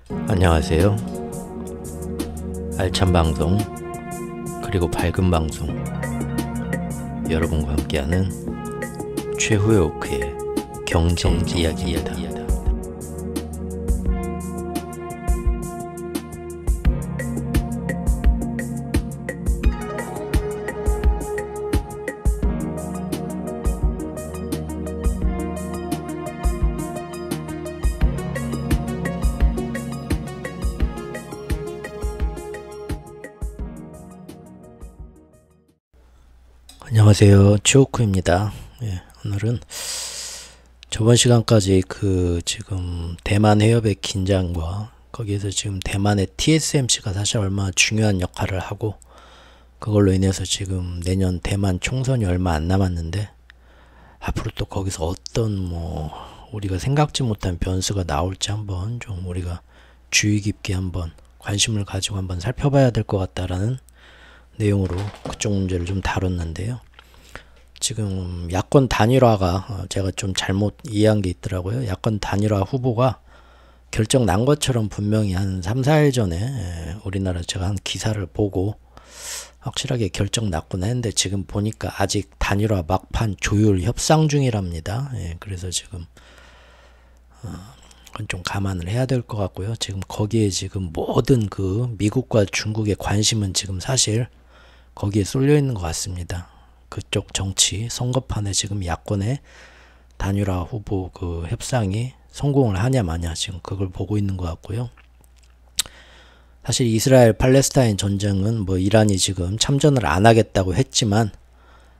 안녕하세요. 알찬 방송 그리고 밝은 방송 여러분과 함께하는 최후의 오크의 경제 이야기입니다. 안녕하세요. 최오크입니다. 오늘은 저번 시간까지 지금 대만 해협의 긴장과 거기에서 지금 대만의 TSMC가 사실 얼마나 중요한 역할을 하고 그걸로 인해서 지금 내년 대만 총선이 얼마 안 남았는데 앞으로 또 거기서 어떤 우리가 생각지 못한 변수가 나올지 한번 좀 우리가 주의 깊게 한번 관심을 가지고 한번 살펴봐야 될 것 같다라는 내용으로 그쪽 문제를 좀 다뤘는데요. 지금 야권 단일화가 제가 좀 잘못 이해한 게 있더라고요. 야권 단일화 후보가 결정 난 것처럼 분명히 한 3, 4일 전에 우리나라 제가 한 기사를 보고 확실하게 결정 났구나 했는데 지금 보니까 아직 단일화 막판 조율 협상 중이랍니다. 그래서 지금 그건 좀 감안을 해야 될 것 같고요. 지금 거기에 지금 모든 미국과 중국의 관심은 지금 사실 거기에 쏠려 있는 것 같습니다. 그쪽 정치 선거판에 지금 야권의 단일화 후보 협상이 성공을 하냐 마냐 지금 그걸 보고 있는 것 같고요. 사실 이스라엘 팔레스타인 전쟁은 이란이 지금 참전을 안 하겠다고 했지만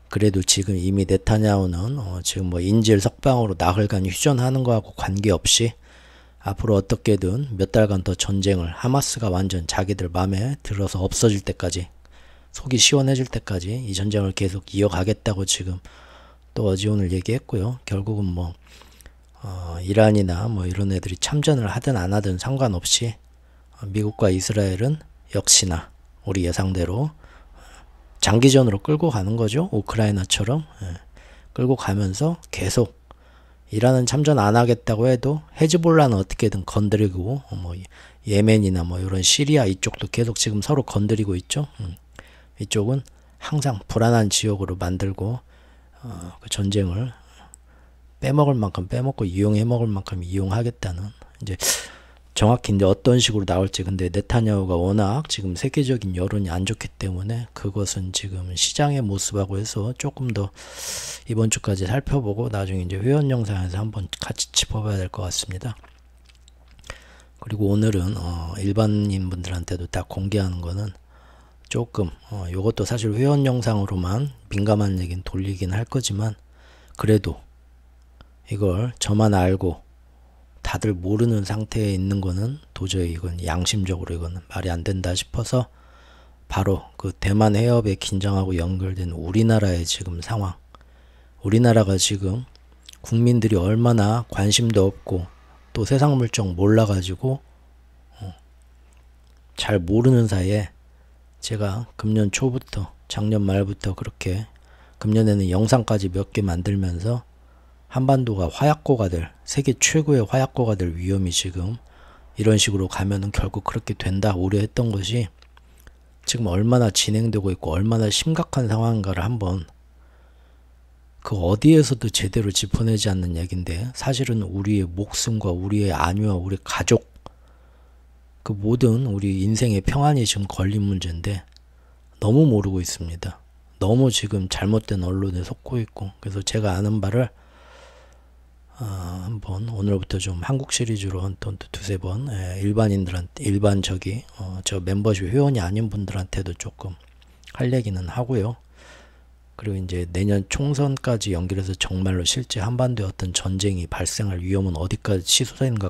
그래도 지금 이미 네타냐후는 지금 인질 석방으로 나흘간 휴전하는 거하고 관계없이 앞으로 어떻게든 몇 달간 더 전쟁을 하마스가 완전 자기들 맘에 들어서 없어질 때까지 속이 시원해질 때까지 이 전쟁을 계속 이어가겠다고 지금 또 어제 오늘 얘기했고요. 결국은 이란이나 이런 애들이 참전을 하든 안 하든 상관없이 미국과 이스라엘은 역시나 우리 예상대로 장기전으로 끌고 가는 거죠. 우크라이나처럼 끌고 가면서 계속 이란은 참전 안 하겠다고 해도 헤즈볼라는 어떻게든 건드리고 예멘이나 이런 시리아 이쪽도 계속 지금 서로 건드리고 있죠. 이쪽은 항상 불안한 지역으로 만들고 그 전쟁을 빼먹을 만큼 빼먹고 이용해 먹을 만큼 이용하겠다는 이제 정확히 이제 어떤 식으로 나올지 근데 네타냐후가 워낙 지금 세계적인 여론이 안 좋기 때문에 그것은 지금 시장의 모습하고 해서 조금 더 이번 주까지 살펴보고 나중에 이제 회원 영상에서 한번 같이 짚어봐야 될 것 같습니다. 그리고 오늘은 일반인 분들한테도 다 공개하는 거는 조금 요것도 사실 회원 영상으로만 민감한 얘기는 돌리긴 할 거지만 그래도 이걸 저만 알고 다들 모르는 상태에 있는 거는 도저히 이건 양심적으로 이거는 말이 안 된다 싶어서 바로 대만 해협에 긴장하고 연결된 우리나라의 지금 상황, 우리나라가 지금 국민들이 얼마나 관심도 없고 또 세상 물정 몰라가지고 잘 모르는 사이에 제가 금년 초부터 작년 말부터 그렇게 금년에는 영상까지 몇 개 만들면서 한반도가 화약고가 될 세계 최고의 화약고가 될 위험이 지금 이런 식으로 가면은 결국 그렇게 된다 우려했던 것이 지금 얼마나 진행되고 있고 얼마나 심각한 상황인가를 한번 어디에서도 제대로 짚어내지 않는 얘기인데 사실은 우리의 목숨과 우리의 안위와 우리 가족 모든 우리 인생의 평안이 지금 걸린 문제인데 너무 모르고 있습니다. 너무 지금 잘못된 언론에 속고 있고 그래서 제가 아는 바를 한번 오늘부터 좀 한국 시리즈로 한 두세 번 일반인들한테 저 멤버십 회원이 아닌 분들한테도 조금 할 얘기는 하고요. 그리고 이제 내년 총선까지 연결해서 정말로 실제 한반도에 어떤 전쟁이 발생할 위험은 어디까지 치솟아있는가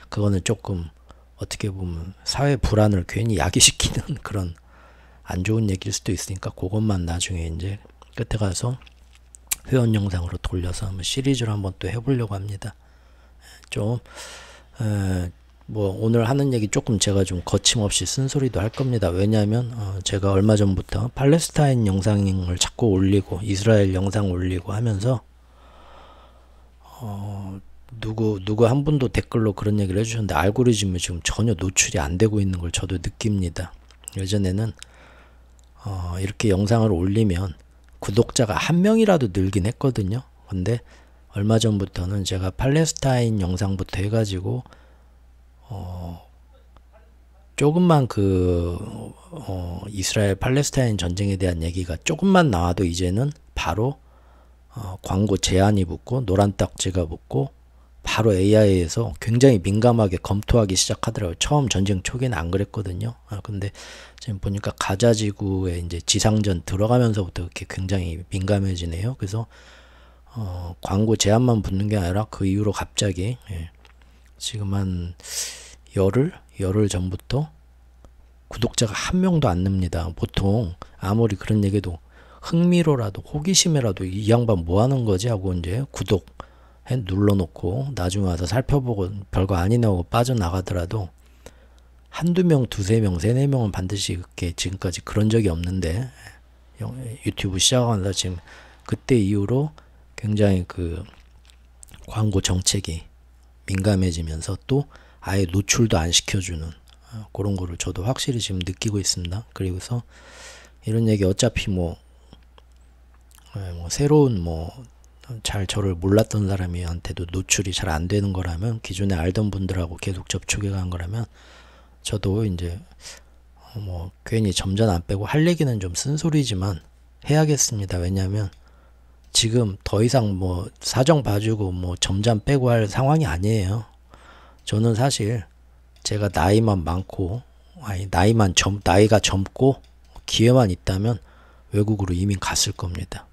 그거는 조금 어떻게 보면 사회 불안을 괜히 야기시키는 그런 안 좋은 얘기일 수도 있으니까 그것만 나중에 이제 끝에 가서 회원 영상으로 돌려서 한번 시리즈로 한번 또 해보려고 합니다. 오늘 하는 얘기 조금 제가 좀 거침없이 쓴소리도 할 겁니다. 왜냐하면 제가 얼마 전부터 팔레스타인 영상을 자꾸 올리고 이스라엘 영상 올리고 하면서 누구 한 분도 댓글로 그런 얘기를 해주셨는데 알고리즘이 지금 전혀 노출이 안 되고 있는 걸 저도 느낍니다. 예전에는 이렇게 영상을 올리면 구독자가 한 명이라도 늘긴 했거든요. 근데 얼마 전부터는 제가 팔레스타인 영상부터 해가지고 조금만 이스라엘 팔레스타인 전쟁에 대한 얘기가 조금만 나와도 이제는 바로 광고 제한이 붙고 노란 딱지가 붙고 바로 AI에서 굉장히 민감하게 검토하기 시작하더라고요. 처음 전쟁 초기에는 안 그랬거든요. 근데 지금 보니까 가자지구에 이제 지상전 들어가면서부터 이렇게 굉장히 민감해지네요. 그래서 광고 제한만 붙는 게 아니라 그 이후로 갑자기 지금 한 열흘 전부터 구독자가 한 명도 안 늡니다. 보통 아무리 그런 얘기도 흥미로라도 호기심이라도 이 양반 뭐 하는 거지 하고 이제 구독 눌러놓고 나중에 와서 살펴보고 별거 아니네 하고 빠져나가더라도 한두 명, 두세 명, 세네 명은 반드시 그렇게 지금까지 그런 적이 없는데 유튜브 시작하면서 지금 그때 이후로 굉장히 그 광고 정책이 민감해지면서 또 아예 노출도 안 시켜주는 그런 거를 저도 확실히 지금 느끼고 있습니다. 그리고서 이런 얘기 어차피 뭐 새로운 잘 저를 몰랐던 사람한테도 노출이 잘 안 되는 거라면 기존에 알던 분들하고 계속 접촉해 간 거라면 저도 이제 괜히 점전 안 빼고 할 얘기는 좀 쓴소리지만 해야겠습니다. 왜냐하면 지금 더 이상 사정 봐주고 점잠 빼고 할 상황이 아니에요. 저는 사실 제가 나이만 많고 나이가 젊고 기회만 있다면 외국으로 이민 갔을 겁니다.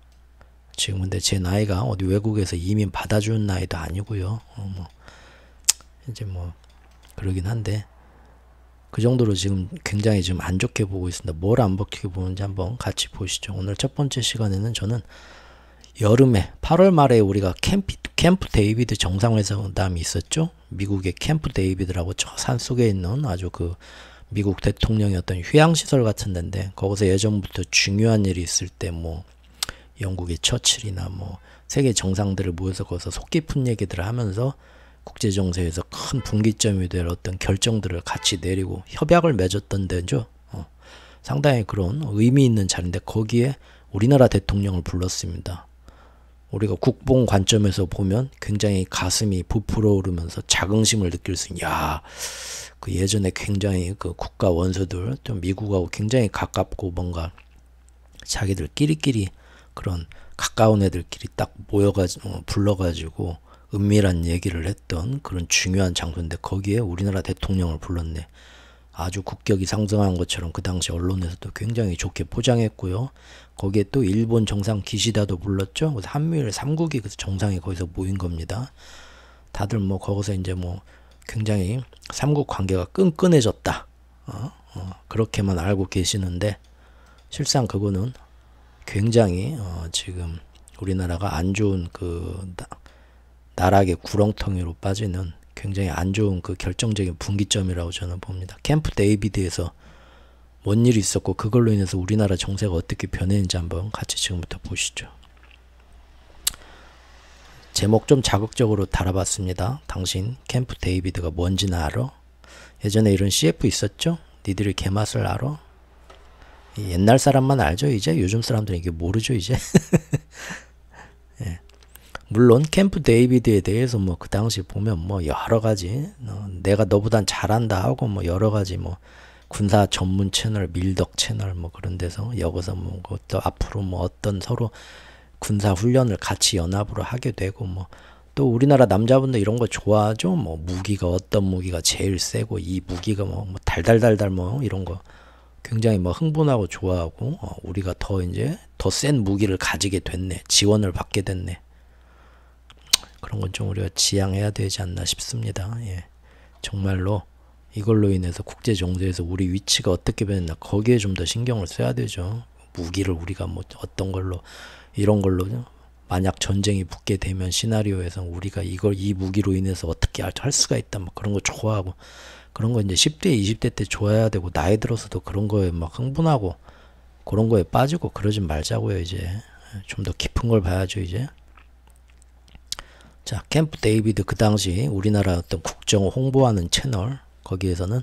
지금 근데 제 나이가 어디 외국에서 이민 받아주는 나이도 아니고요. 이제 그러긴 한데 그 정도로 지금 굉장히 지금 안 좋게 보고 있습니다. 뭘 안 좋게 보는지 한번 같이 보시죠. 오늘 첫 번째 시간에는 저는 여름에 8월 말에 우리가 캠프 데이비드 정상회담이 있었죠. 미국의 캠프 데이비드라고 저 산속에 있는 아주 그 미국 대통령이었던 휴양시설 같은 데인데 거기서 예전부터 중요한 일이 있을 때 영국의 처칠이나 세계 정상들을 모여서 거기서 속 깊은 얘기들을 하면서 국제정세에서 큰 분기점이 될 어떤 결정들을 같이 내리고 협약을 맺었던 데죠. 상당히 그런 의미 있는 자리인데 거기에 우리나라 대통령을 불렀습니다. 우리가 국뽕 관점에서 보면 굉장히 가슴이 부풀어 오르면서 자긍심을 느낄 수 있는 그 예전에 굉장히 그 국가 원수들 좀 미국하고 굉장히 가깝고 뭔가 자기들끼리 그런 가까운 애들끼리 딱 모여가지고 불러가지고 은밀한 얘기를 했던 그런 중요한 장소인데 거기에 우리나라 대통령을 불렀네. 아주 국격이 상승한 것처럼 그 당시 언론에서도 굉장히 좋게 포장했고요. 거기에 또 일본 정상 기시다도 불렀죠. 그래서 한미일 3국이 그 정상이 거기서 모인 겁니다. 다들 거기서 이제 굉장히 3국 관계가 끈끈해졌다. 그렇게만 알고 계시는데 실상 그거는 굉장히 지금 우리나라가 안 좋은 그 나락의 구렁텅이로 빠지는 굉장히 안 좋은 그 결정적인 분기점이라고 저는 봅니다. 캠프 데이비드에서 뭔 일이 있었고 그걸로 인해서 우리나라 정세가 어떻게 변했는지 한번 같이 지금부터 보시죠. 제목 좀 자극적으로 달아봤습니다. 당신 캠프 데이비드가 뭔지는 알아? 예전에 이런 CF 있었죠? 니들이 개맛을 알아? 옛날 사람만 알죠 이제? 요즘 사람들은 이게 모르죠 이제? 예. 물론 캠프 데이비드에 대해서 그 당시 보면 여러 가지 내가 너보단 잘한다 하고 여러 가지 군사 전문 채널 밀덕 채널 그런 데서 여기서 또 앞으로 어떤 서로 군사 훈련을 같이 연합으로 하게 되고 또 우리나라 남자분들 이런 거 좋아하죠. 무기가 어떤 무기가 제일 세고 이 무기가 달달달달 이런 거 굉장히 흥분하고 좋아하고 우리가 더 이제 더 센 무기를 가지게 됐네. 지원을 받게 됐네. 그런 건 좀 우리가 지양해야 되지 않나 싶습니다. 예. 정말로 이걸로 인해서 국제 정세에서 우리 위치가 어떻게 변했나 거기에 좀 더 신경을 써야 되죠. 무기를 우리가 어떤 걸로 이런 걸로 만약 전쟁이 붙게 되면 시나리오에서 우리가 이 무기로 인해서 어떻게 할 수가 있다 그런 거 좋아하고 그런 거 이제 10대 20대 때 좋아해야 되고 나이 들어서도 그런 거에 흥분하고 그런 거에 빠지고 그러지 말자고요. 이제 좀 더 깊은 걸 봐야죠. 이제 자, 캠프 데이비드 그 당시 우리나라 어떤 국정 홍보하는 채널 거기에서는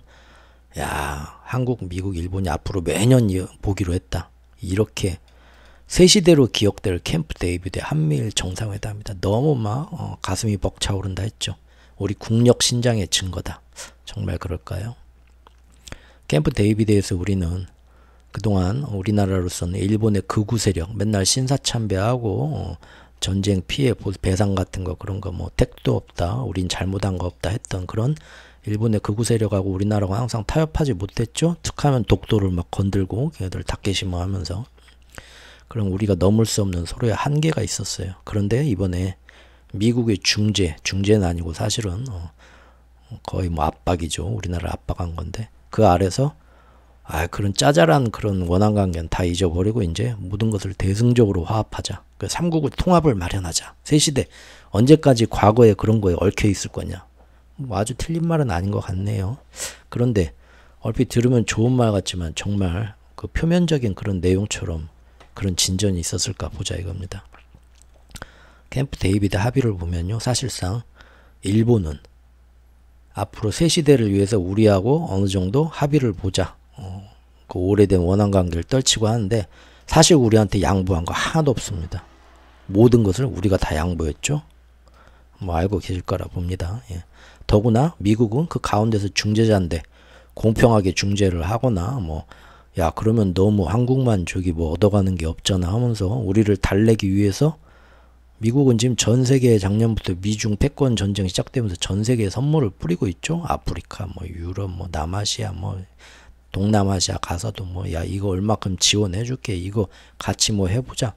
야, 한국, 미국, 일본이 앞으로 매년 보기로 했다. 이렇게 새 시대로 기억될 캠프 데이비드의 한미일 정상회담이다. 너무 막 가슴이 벅차오른다 했죠. 우리 국력 신장의 증거다. 정말 그럴까요? 캠프 데이비드에서 우리는 그동안 우리나라로서는 일본의 극우 세력 맨날 신사참배하고 전쟁 피해 배상 같은 거 그런 거 뭐 택도 없다. 우린 잘못한 거 없다 했던 그런 일본의 극우 세력하고 우리나라가 항상 타협하지 못했죠. 툭하면 독도를 막 건들고 걔네들 닭게시모 하면서. 그럼 우리가 넘을 수 없는 서로의 한계가 있었어요. 그런데 이번에 미국의 중재는 아니고 사실은 거의 뭐 압박이죠. 우리나라를 압박한 건데 그 아래서 그런 짜잘한 그런 원한 관계는 다 잊어버리고 이제 모든 것을 대승적으로 화합하자. 그 삼국의 통합을 마련하자. 새 시대 언제까지 과거에 그런 거에 얽혀 있을 거냐. 뭐 아주 틀린 말은 아닌 것 같네요. 그런데 얼핏 들으면 좋은 말 같지만 정말 그 표면적인 그런 내용처럼 그런 진전이 있었을까 보자 이겁니다. 캠프 데이비드 합의를 보면요. 사실상 일본은 앞으로 새 시대를 위해서 우리하고 어느 정도 합의를 보자. 그 오래된 원한 관계를 떨치고 하는데 사실 우리한테 양보한 거 하나도 없습니다. 모든 것을 우리가 다 양보했죠. 뭐 알고 계실 거라 봅니다. 예. 더구나 미국은 그 가운데서 중재자인데 공평하게 중재를 하거나 뭐 야 그러면 너무 한국만 저기 뭐 얻어가는 게 없잖아 하면서 우리를 달래기 위해서 미국은 지금 전 세계에 작년부터 미중 패권 전쟁 시작되면서 전 세계에 선물을 뿌리고 있죠. 아프리카 뭐 유럽 뭐 남아시아 뭐 동남아시아 가서도 뭐 야 이거 얼마큼 지원해 줄게 이거 같이 뭐 해보자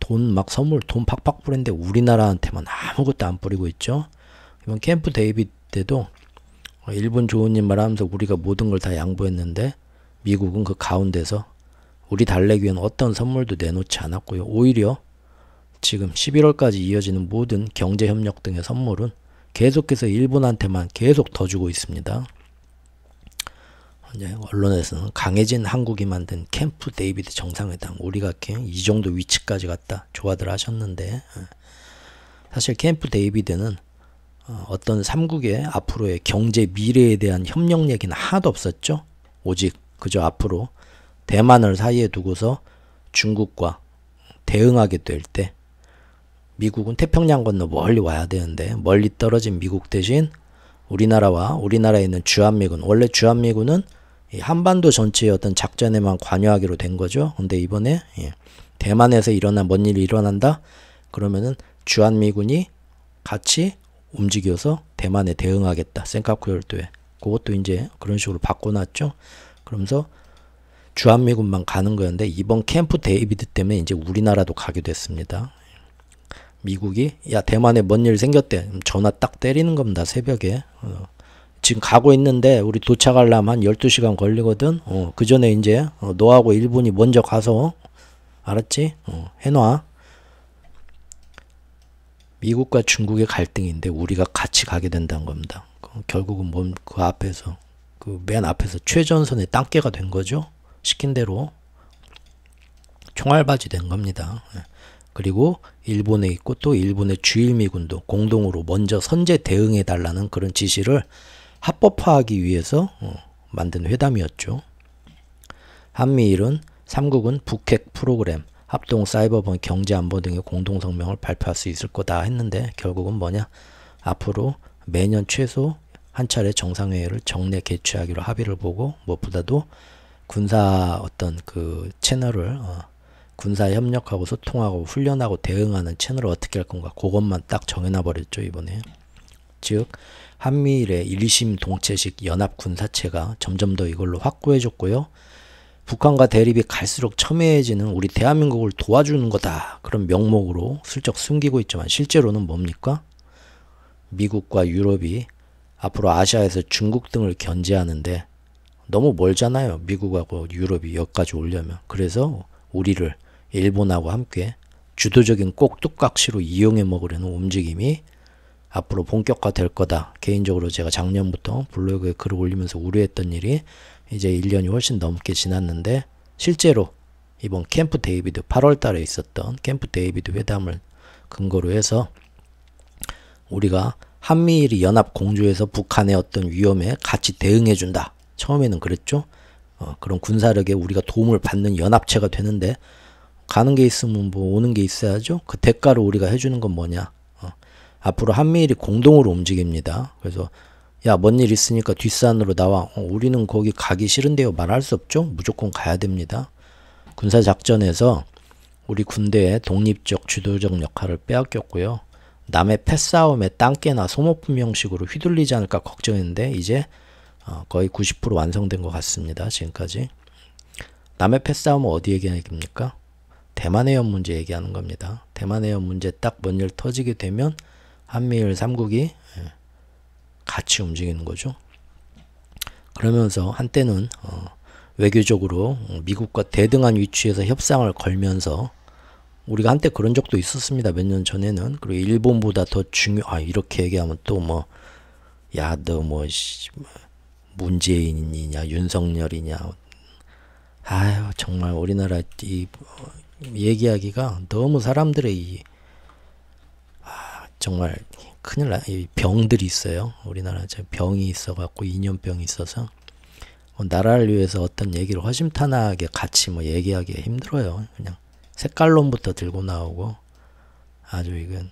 돈 막 선물 돈 팍팍 뿌리는데 우리나라한테만 아무것도 안 뿌리고 있죠. 이번 캠프 데이비드 때도 일본 좋은 일 말하면서 우리가 모든 걸 다 양보했는데 미국은 그 가운데서 우리 달래기 위한 어떤 선물도 내놓지 않았고요. 오히려 지금 11월까지 이어지는 모든 경제협력 등의 선물은 계속해서 일본한테만 계속 더 주고 있습니다. 이제 언론에서는 강해진 한국이 만든 캠프 데이비드 정상회담 우리가 이 정도 위치까지 갔다 좋아들 하셨는데 사실 캠프 데이비드는 어떤 삼국의 앞으로의 경제 미래에 대한 협력 얘기는 하나도 없었죠. 오직 그저 앞으로 대만을 사이에 두고서 중국과 대응하게 될 때 미국은 태평양 건너 멀리 와야 되는데 멀리 떨어진 미국 대신 우리나라와 우리나라에 있는 주한미군 원래 주한미군은 한반도 전체의 어떤 작전에만 관여하기로 된 거죠. 근데 이번에 대만에서 뭔 일이 일어난다? 그러면은 주한미군이 같이 움직여서 대만에 대응하겠다. 센카쿠 열도에. 그것도 이제 그런 식으로 바꿔놨죠. 그러면서 주한미군만 가는 거였는데 이번 캠프 데이비드 때문에 이제 우리나라도 가게 됐습니다. 미국이 야 대만에 뭔 일 생겼대. 전화 딱 때리는 겁니다. 새벽에. 지금 가고 있는데 우리 도착하려면 한 12시간 걸리거든. 그 전에 이제 너하고 일본이 먼저 가서 알았지? 해놔. 미국과 중국의 갈등인데 우리가 같이 가게 된다는 겁니다. 결국은 그 앞에서 그 맨 앞에서 최전선의 땅개가 된 거죠. 시킨 대로 총알바지 된 겁니다. 그리고 일본에 있고 또 일본의 주일미군도 공동으로 먼저 선제 대응해 달라는 그런 지시를 합법화하기 위해서 만든 회담이었죠. 한미일은 삼국은 북핵 프로그램, 합동 사이버번 경제안보 등의 공동성명을 발표할 수 있을 거다 했는데 결국은 뭐냐? 앞으로 매년 최소 한 차례 정상회의를 정례 개최하기로 합의를 보고 무엇보다도 군사 어떤 그 채널을 군사 협력하고 소통하고 훈련하고 대응하는 채널을 어떻게 할 건가 그것만 딱 정해놔 버렸죠 이번에. 즉 한미일의 일심 동체식 연합 군사체가 점점 더 이걸로 확고해졌고요. 북한과 대립이 갈수록 첨예해지는 우리 대한민국을 도와주는 거다 그런 명목으로 슬쩍 숨기고 있지만 실제로는 뭡니까? 미국과 유럽이 앞으로 아시아에서 중국 등을 견제하는데 너무 멀잖아요. 미국하고 유럽이 여기까지 오려면. 그래서 우리를 일본하고 함께 주도적인 꼭두각시로 이용해 먹으려는 움직임이 앞으로 본격화될 거다. 개인적으로 제가 작년부터 블로그에 글을 올리면서 우려했던 일이 이제 1년이 훨씬 넘게 지났는데 실제로 이번 캠프 데이비드 8월 달에 있었던 캠프 데이비드 회담을 근거로 해서 우리가 한미일이 연합 공조해서 북한의 어떤 위험에 같이 대응해준다. 처음에는 그랬죠. 그런 군사력에 우리가 도움을 받는 연합체가 되는데 가는 게 있으면 뭐 오는 게 있어야죠. 그 대가로 우리가 해주는 건 뭐냐. 앞으로 한미일이 공동으로 움직입니다. 그래서 야, 뭔 일 있으니까 뒷산으로 나와. 우리는 거기 가기 싫은데요. 말할 수 없죠. 무조건 가야 됩니다. 군사작전에서 우리 군대의 독립적 주도적 역할을 빼앗겼고요. 남의 패싸움에 땅깨나 소모품 형식으로 휘둘리지 않을까 걱정했는데 이제 거의 90% 완성된 것 같습니다. 지금까지. 남의 패싸움은 어디 얘기합니까? 대만 해협 문제 얘기하는 겁니다. 대만 해협 문제 딱 뭔 일 터지게 되면 한미일 3국이 같이 움직이는 거죠. 그러면서 한때는 외교적으로 미국과 대등한 위치에서 협상을 걸면서 우리가 한때 그런 적도 있었습니다. 몇 년 전에는. 그리고 일본보다 더 이렇게 얘기하면 또 뭐, 야, 너 뭐, 문재인이냐, 윤석열이냐. 아유, 정말 우리나라 이 얘기하기가 너무 사람들의 정말 큰일 나. 이 병들이 있어요. 우리나라 병이 있어갖고 이념병이 있어서 나라를 위해서 어떤 얘기를 허심탄회하게 같이 뭐 얘기하기 힘들어요. 그냥 색깔론부터 들고 나오고 아주 이건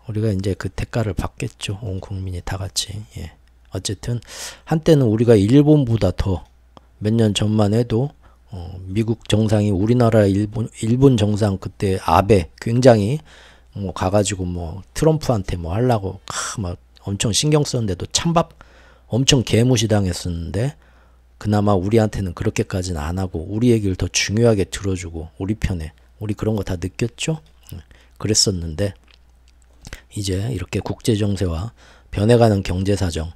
우리가 이제 그 대가를 받겠죠. 온 국민이 다 같이. 예. 어쨌든 한때는 우리가 일본보다 더 몇 년 전만 해도 미국 정상이 우리나라 일본 정상 그때 아베 굉장히 뭐 가가지고 뭐 트럼프한테 뭐 하려고 막 엄청 신경 썼는데도 찬밥 엄청 개무시당했었는데 그나마 우리한테는 그렇게까지는 안 하고 우리 얘기를 더 중요하게 들어주고 우리 편에 우리 그런 거 다 느꼈죠. 그랬었는데 이제 이렇게 국제 정세와 변해가는 경제 사정,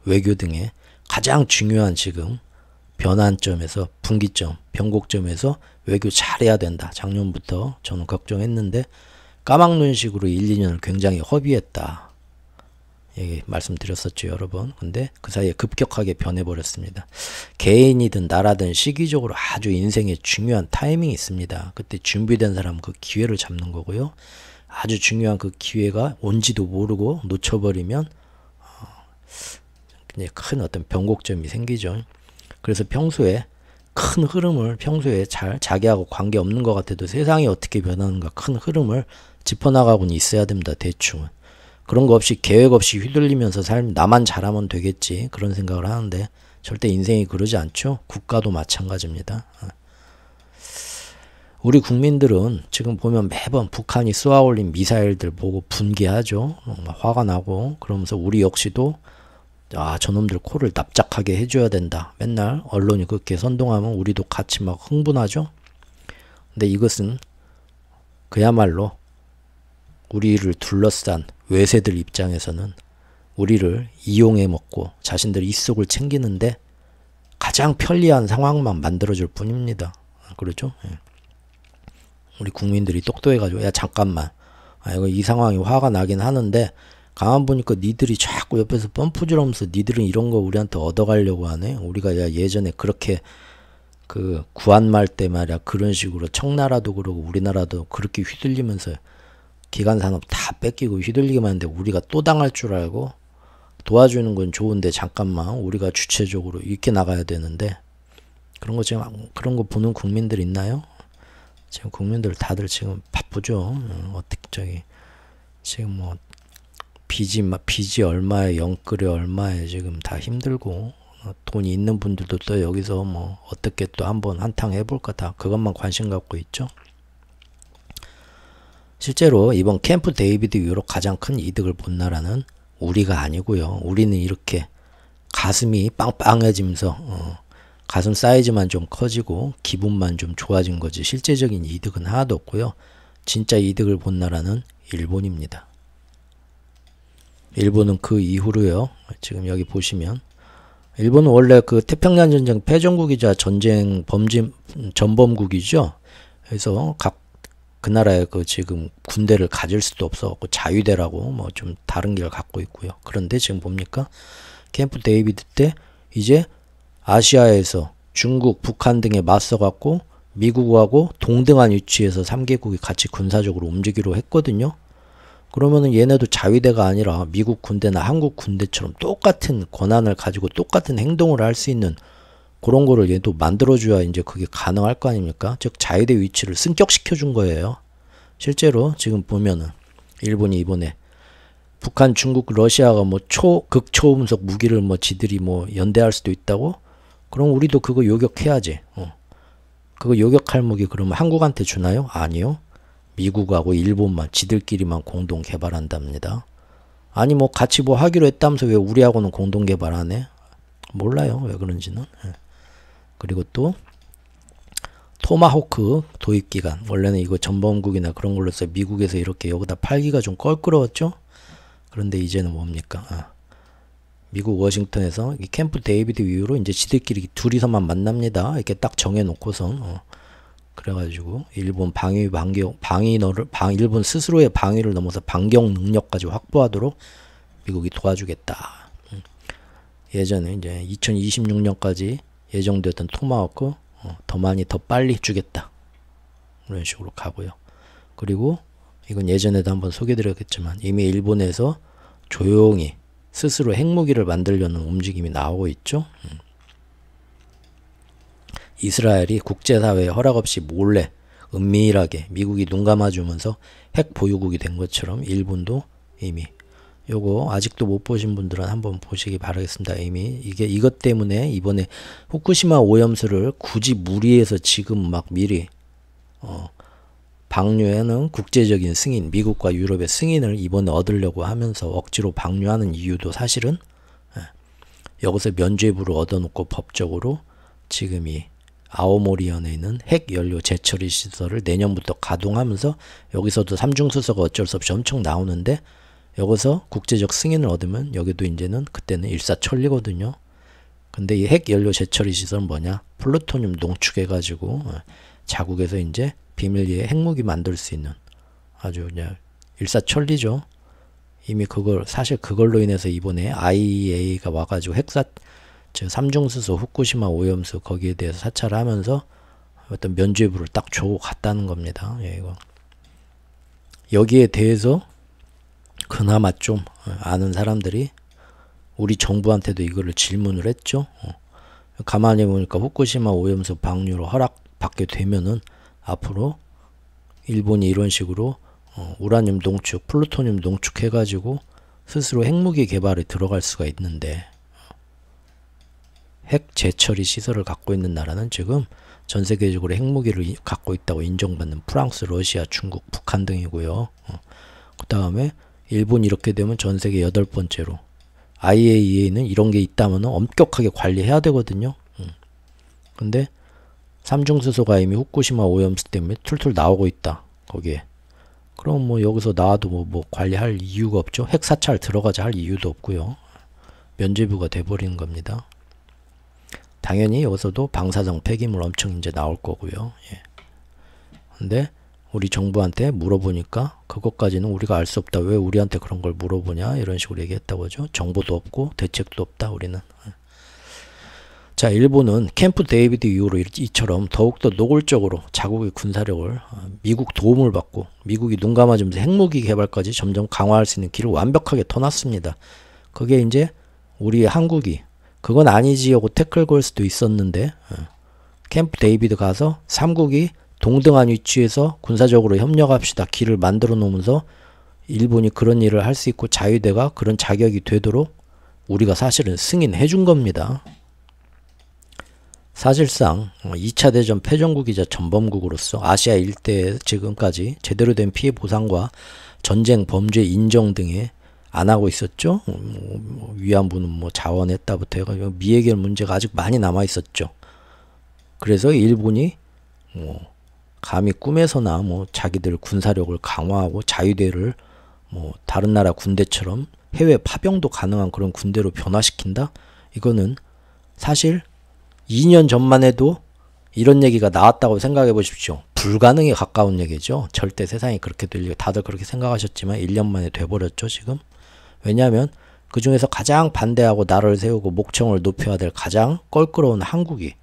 외교 등의 가장 중요한 지금 변환점에서 분기점, 변곡점에서 외교 잘해야 된다. 작년부터 저는 걱정했는데 까막눈식으로 1, 2년을 굉장히 허비했다. 얘기 말씀드렸었죠, 여러 번. 근데 그 사이에 급격하게 변해버렸습니다. 개인이든 나라든 시기적으로 아주 인생에 중요한 타이밍이 있습니다. 그때 준비된 사람은 그 기회를 잡는 거고요. 아주 중요한 그 기회가 온지도 모르고 놓쳐버리면 그냥 큰 어떤 변곡점이 생기죠. 그래서 평소에 큰 흐름을 평소에 잘 자기하고 관계없는 것 같아도 세상이 어떻게 변하는가 큰 흐름을 짚어나가고는 있어야 됩니다. 대충은. 그런 거 없이 계획 없이 휘둘리면서 나만 잘하면 되겠지 그런 생각을 하는데 절대 인생이 그러지 않죠. 국가도 마찬가지입니다. 우리 국민들은 지금 보면 매번 북한이 쏘아올린 미사일들 보고 분개하죠. 화가 나고 그러면서 우리 역시도 저놈들 코를 납작하게 해줘야 된다. 맨날 언론이 그렇게 선동하면 우리도 같이 막 흥분하죠. 근데 이것은 그야말로 우리를 둘러싼 외세들 입장에서는 우리를 이용해 먹고 자신들 입속을 챙기는데 가장 편리한 상황만 만들어줄 뿐입니다. 그렇죠? 예. 우리 국민들이 똑똑해가지고 야 잠깐만 이거 이 상황이 화가 나긴 하는데 가만 보니까 니들이 자꾸 옆에서 펌프질하면서 니들은 이런 거 우리한테 얻어가려고 하네. 우리가 야 예전에 그렇게 그 구한말 때 말이야 그런 식으로 청나라도 그러고 우리나라도 그렇게 휘둘리면서 기관산업 다 뺏기고 휘둘리기만 했는데 우리가 또 당할 줄 알고 도와주는 건 좋은데 잠깐만 우리가 주체적으로 이렇게 나가야 되는데 그런 거 지금 그런 거 보는 국민들 있나요? 지금 국민들 다들 지금 바쁘죠. 어떻게 지금 뭐 빚이 얼마에 영끌이 얼마에 지금 다 힘들고 돈이 있는 분들도 또 여기서 뭐 어떻게 또 한번 한탕 해볼까 다 그것만 관심 갖고 있죠. 실제로 이번 캠프 데이비드 이후로 가장 큰 이득을 본 나라는 우리가 아니고요. 우리는 이렇게 가슴이 빵빵해지면서 가슴 사이즈만 좀 커지고 기분만 좀 좋아진 거지 실제적인 이득은 하나도 없고요. 진짜 이득을 본 나라는 일본입니다. 일본은 그 이후로요. 지금 여기 보시면 일본은 원래 그 태평양 전쟁 패전국이자 전범국이죠. 그래서 그 나라의 그 지금 군대를 가질 수도 없어갖고 자위대라고 뭐 좀 다른 길을 갖고 있고요. 그런데 지금 뭡니까? 캠프 데이비드 때 이제 아시아에서 중국, 북한 등에 맞서갖고 미국하고 동등한 위치에서 3개국이 같이 군사적으로 움직이기로 했거든요. 그러면은 얘네도 자위대가 아니라 미국 군대나 한국 군대처럼 똑같은 권한을 가지고 똑같은 행동을 할 수 있는 그런 거를 얘도 만들어줘야 이제 그게 가능할 거 아닙니까? 즉 자위대 위치를 승격시켜 준 거예요. 실제로 지금 보면은 일본이 이번에 북한, 중국, 러시아가 뭐 극초음속 무기를 뭐 지들이 뭐 연대할 수도 있다고? 그럼 우리도 그거 요격해야지. 그거 요격할 무기 그러면 한국한테 주나요? 아니요. 미국하고 일본만 지들끼리만 공동 개발한답니다. 아니 뭐 같이 뭐 하기로 했다면서 왜 우리하고는 공동 개발 안 해? 몰라요. 왜 그런지는. 그리고 또 토마호크 도입 기간. 원래는 이거 전범국이나 그런 걸로서 미국에서 이렇게 여기다 팔기가 좀 껄끄러웠죠. 그런데 이제는 뭡니까? 미국 워싱턴에서 이 캠프 데이비드 이후로 이제 지들끼리 둘이서만 만납니다. 이렇게 딱 정해놓고선 그래가지고 일본 일본 스스로의 방위를 넘어서 반격 능력까지 확보하도록 미국이 도와주겠다. 예전에 이제 2026년까지 예정되었던 토마호크 더 많이 더 빨리 주겠다. 이런 식으로 가고요. 그리고 이건 예전에도 한번 소개드렸겠지만 이미 일본에서 조용히 스스로 핵무기를 만들려는 움직임이 나오고 있죠. 이스라엘이 국제사회에 허락 없이 몰래 은밀하게 미국이 눈 감아주면서 핵 보유국이 된 것처럼 일본도 이미 요거 아직도 못 보신 분들은 한번 보시기 바라겠습니다. 이미 이것 때문에 이번에 후쿠시마 오염수를 굳이 무리해서 지금 막 미리 방류하는 국제적인 승인, 미국과 유럽의 승인을 이번에 얻으려고 하면서 억지로 방류하는 이유도 사실은 여기서 면죄부를 얻어놓고 법적으로 지금 이 아오모리현에 있는 핵연료 재처리 시설을 내년부터 가동하면서 여기서도 삼중수소가 어쩔 수 없이 엄청 나오는데 여기서 국제적 승인을 얻으면 여기도 이제는 그때는 일사천리거든요. 근데 이 핵연료 재처리 시설은 뭐냐? 플루토늄 농축해가지고 자국에서 이제 비밀리에 핵무기 만들 수 있는 아주 그냥 일사천리죠. 이미 사실 그걸로 인해서 이번에 IAEA가 와가지고 삼중수소 후쿠시마 오염수 거기에 대해서 사찰을 하면서 어떤 면죄부를 딱 주고 갔다는 겁니다. 이거. 여기에 대해서 그나마 좀 아는 사람들이 우리 정부한테도 이거를 질문을 했죠. 가만히 보니까 후쿠시마 오염수 방류로 허락받게 되면은 앞으로 일본이 이런 식으로 우라늄 농축, 플루토늄 농축해가지고 스스로 핵무기 개발에 들어갈 수가 있는데 핵 재처리 시설을 갖고 있는 나라는 지금 전 세계적으로 핵무기를 갖고 있다고 인정받는 프랑스, 러시아, 중국, 북한 등이고요. 그 다음에 일본이 이렇게 되면 전 세계 8번째로 IAEA는 이런 게 있다면 엄격하게 관리해야 되거든요. 근데 삼중수소가 이미 후쿠시마 오염수 때문에 툴툴 나오고 있다. 거기에. 그럼 뭐 여기서 나와도 뭐 관리할 이유가 없죠. 핵 사찰 들어가자 할 이유도 없고요. 면죄부가 돼버리는 겁니다. 당연히 여기서도 방사성 폐기물 엄청 이제 나올 거고요. 근데 우리 정부한테 물어보니까 그것까지는 우리가 알 수 없다. 왜 우리한테 그런 걸 물어보냐 이런 식으로 얘기했다고 하죠. 정보도 없고 대책도 없다 우리는. 자, 일본은 캠프 데이비드 이후로 이처럼 더욱더 노골적으로 자국의 군사력을 미국 도움을 받고 미국이 눈 감아주면서 핵무기 개발까지 점점 강화할 수 있는 길을 완벽하게 터놨습니다. 그게 이제 우리 한국이 그건 아니지 하고 태클 걸 수도 있었는데 캠프 데이비드 가서 삼국이 동등한 위치에서 군사적으로 협력합시다. 길을 만들어 놓으면서 일본이 그런 일을 할 수 있고 자위대가 그런 자격이 되도록 우리가 사실은 승인해 준 겁니다. 사실상 2차 대전 패전국이자 전범국으로서 아시아 일대에 지금까지 제대로 된 피해 보상과 전쟁 범죄 인정 등에 안 하고 있었죠. 위안부는 뭐 자원했다부터 해가지고 미해결 문제가 아직 많이 남아 있었죠. 그래서 일본이 뭐 감히 꿈에서나 뭐 자기들 군사력을 강화하고 자위대를 뭐 다른 나라 군대처럼 해외 파병도 가능한 그런 군대로 변화시킨다? 이거는 사실 2년 전만 해도 이런 얘기가 나왔다고 생각해 보십시오. 불가능에 가까운 얘기죠. 절대 세상이 그렇게 될 일, 다들 그렇게 생각하셨지만 1년 만에 돼버렸죠, 지금. 왜냐하면 그 중에서 가장 반대하고 나라를 세우고 목청을 높여야 될 가장 껄끄러운 한국이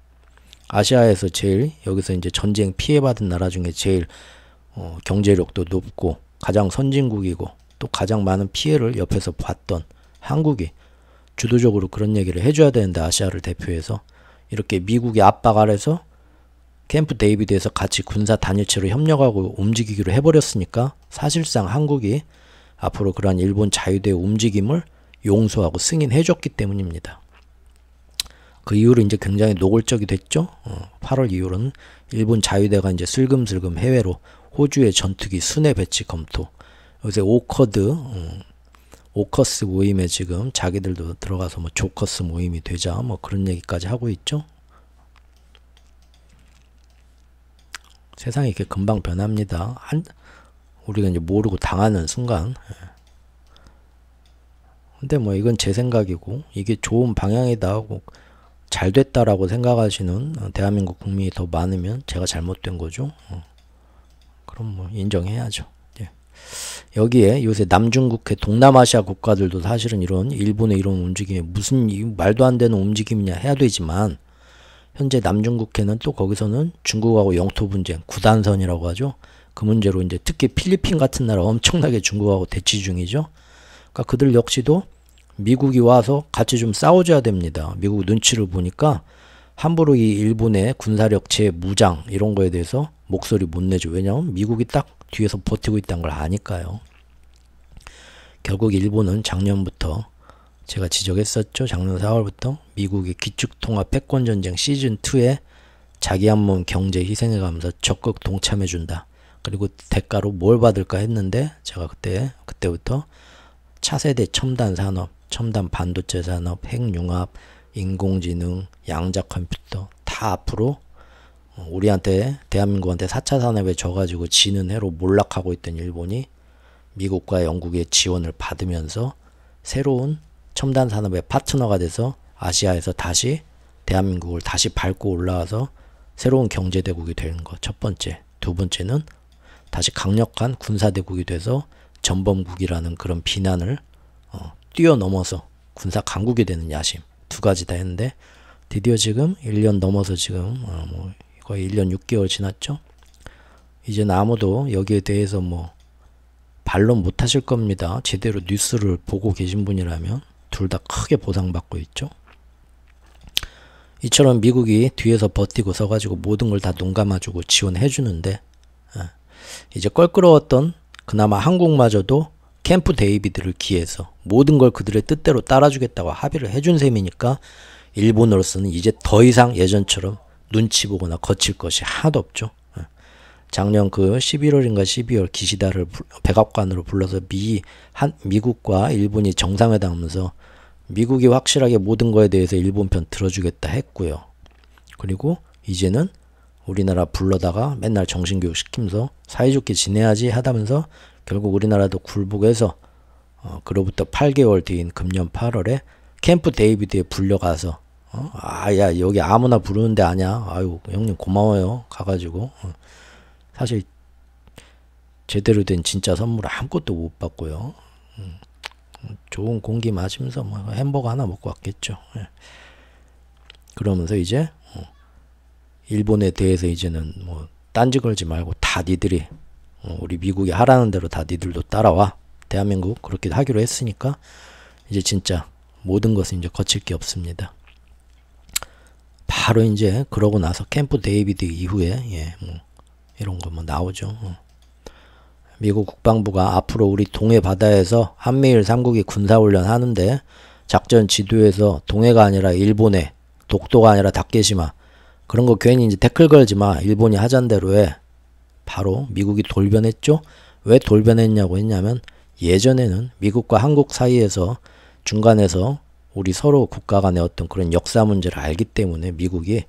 아시아에서 제일 여기서 이제 전쟁 피해받은 나라 중에 제일 경제력도 높고 가장 선진국이고 또 가장 많은 피해를 옆에서 봤던 한국이 주도적으로 그런 얘기를 해줘야 되는데, 아시아를 대표해서 이렇게 미국의 압박 아래서 캠프 데이비드에서 같이 군사 단일체로 협력하고 움직이기로 해버렸으니까 사실상 한국이 앞으로 그러한 일본 자유대의 움직임을 용서하고 승인해줬기 때문입니다. 그 이후로 이제 굉장히 노골적이 됐죠. 8월 이후로는 일본 자유대가 이제 슬금슬금 해외로 호주의 전투기 순회 배치 검토, 요새 오커스 모임에 지금 자기들도 들어가서 뭐 조커스 모임이 되자 뭐 그런 얘기까지 하고 있죠. 세상이 이렇게 금방 변합니다. 우리가 이제 모르고 당하는 순간. 근데 뭐 이건 제 생각이고, 이게 좋은 방향이다 하고 잘 됐다라고 생각하시는 대한민국 국민이 더 많으면 제가 잘못된 거죠. 그럼 뭐 인정해야죠. 예. 여기에 요새 남중국해 동남아시아 국가들도 사실은 이런 일본의 이런 움직임이 무슨 말도 안 되는 움직임이냐 해야 되지만, 현재 남중국해는 또 거기서는 중국하고 영토 분쟁, 구단선이라고 하죠. 그 문제로 이제 특히 필리핀 같은 나라 엄청나게 중국하고 대치 중이죠. 그러니까 그들 역시도 미국이 와서 같이 좀 싸워줘야 됩니다. 미국 눈치를 보니까 함부로 이 일본의 군사력체, 무장 이런 거에 대해서 목소리 못 내죠. 왜냐하면 미국이 딱 뒤에서 버티고 있다는 걸 아니까요. 결국 일본은 작년부터 제가 지적했었죠. 작년 4월부터 미국의 기축통합 패권전쟁 시즌2에 자기 한 몸 경제 희생해가면서 적극 동참해준다. 그리고 대가로 뭘 받을까 했는데, 제가 그때부터 차세대 첨단 산업, 첨단 반도체 산업, 핵융합, 인공지능, 양자 컴퓨터 다 앞으로 우리한테, 대한민국한테 4차 산업에 져가지고 지는 해로 몰락하고 있던 일본이 미국과 영국의 지원을 받으면서 새로운 첨단 산업의 파트너가 돼서 아시아에서 다시 대한민국을 다시 밟고 올라와서 새로운 경제대국이 되는 것, 첫 번째. 두 번째는 다시 강력한 군사대국이 돼서 전범국이라는 그런 비난을 뛰어넘어서 군사 강국이 되는 야심. 두 가지 다 했는데, 드디어 지금 1년 넘어서 지금 뭐 거의 1년 6개월 지났죠. 이제는 아무도 여기에 대해서 뭐 반론 못 하실 겁니다. 제대로 뉴스를 보고 계신 분이라면. 둘 다 크게 보상받고 있죠. 이처럼 미국이 뒤에서 버티고 서가지고 모든 걸 다 눈 감아주고 지원해주는데, 이제 껄끄러웠던 그나마 한국마저도 캠프 데이비드를 기해서 모든 걸 그들의 뜻대로 따라주겠다고 합의를 해준 셈이니까 일본으로서는 이제 더 이상 예전처럼 눈치 보거나 거칠 것이 하나도 없죠. 작년 그 11월인가 12월 기시다를 백악관으로 불러서 미국과 일본이 정상회담 하면서 미국이 확실하게 모든 거에 대해서 일본 편 들어주겠다 했고요. 그리고 이제는 우리나라 불러다가 맨날 정신교육 시키면서 사이좋게 지내야지 하다면서 결국 우리나라도 굴복해서 그로부터 8개월 뒤인 금년 8월에 캠프 데이비드에 불려가서 야 여기 아무나 부르는 데 아니야. 아유 형님 고마워요. 가가지고 사실 제대로 된 진짜 선물 아무것도 못 받고요. 좋은 공기 마시면서 뭐 햄버거 하나 먹고 왔겠죠. 그러면서 이제 일본에 대해서 이제는 뭐 딴지 걸지 말고 다 니들이 우리 미국이 하라는 대로 다 니들도 따라와. 대한민국 그렇게 하기로 했으니까 이제 진짜 모든 것은 이제 거칠 게 없습니다. 바로 이제 그러고 나서 캠프 데이비드 이후에 뭐 이런 거 뭐 나오죠. 미국 국방부가 앞으로 우리 동해 바다에서 한미일 3국이 군사훈련 하는데 작전 지도에서 동해가 아니라 일본해, 독도가 아니라 다케시마 그런 거 괜히 이제 태클 걸지 마. 일본이 하잔 대로 해. 바로 미국이 돌변했죠. 왜 돌변했냐고 했냐면 예전에는 미국과 한국 사이에서 중간에서 우리 서로 국가 간의 어떤 그런 역사 문제를 알기 때문에 미국이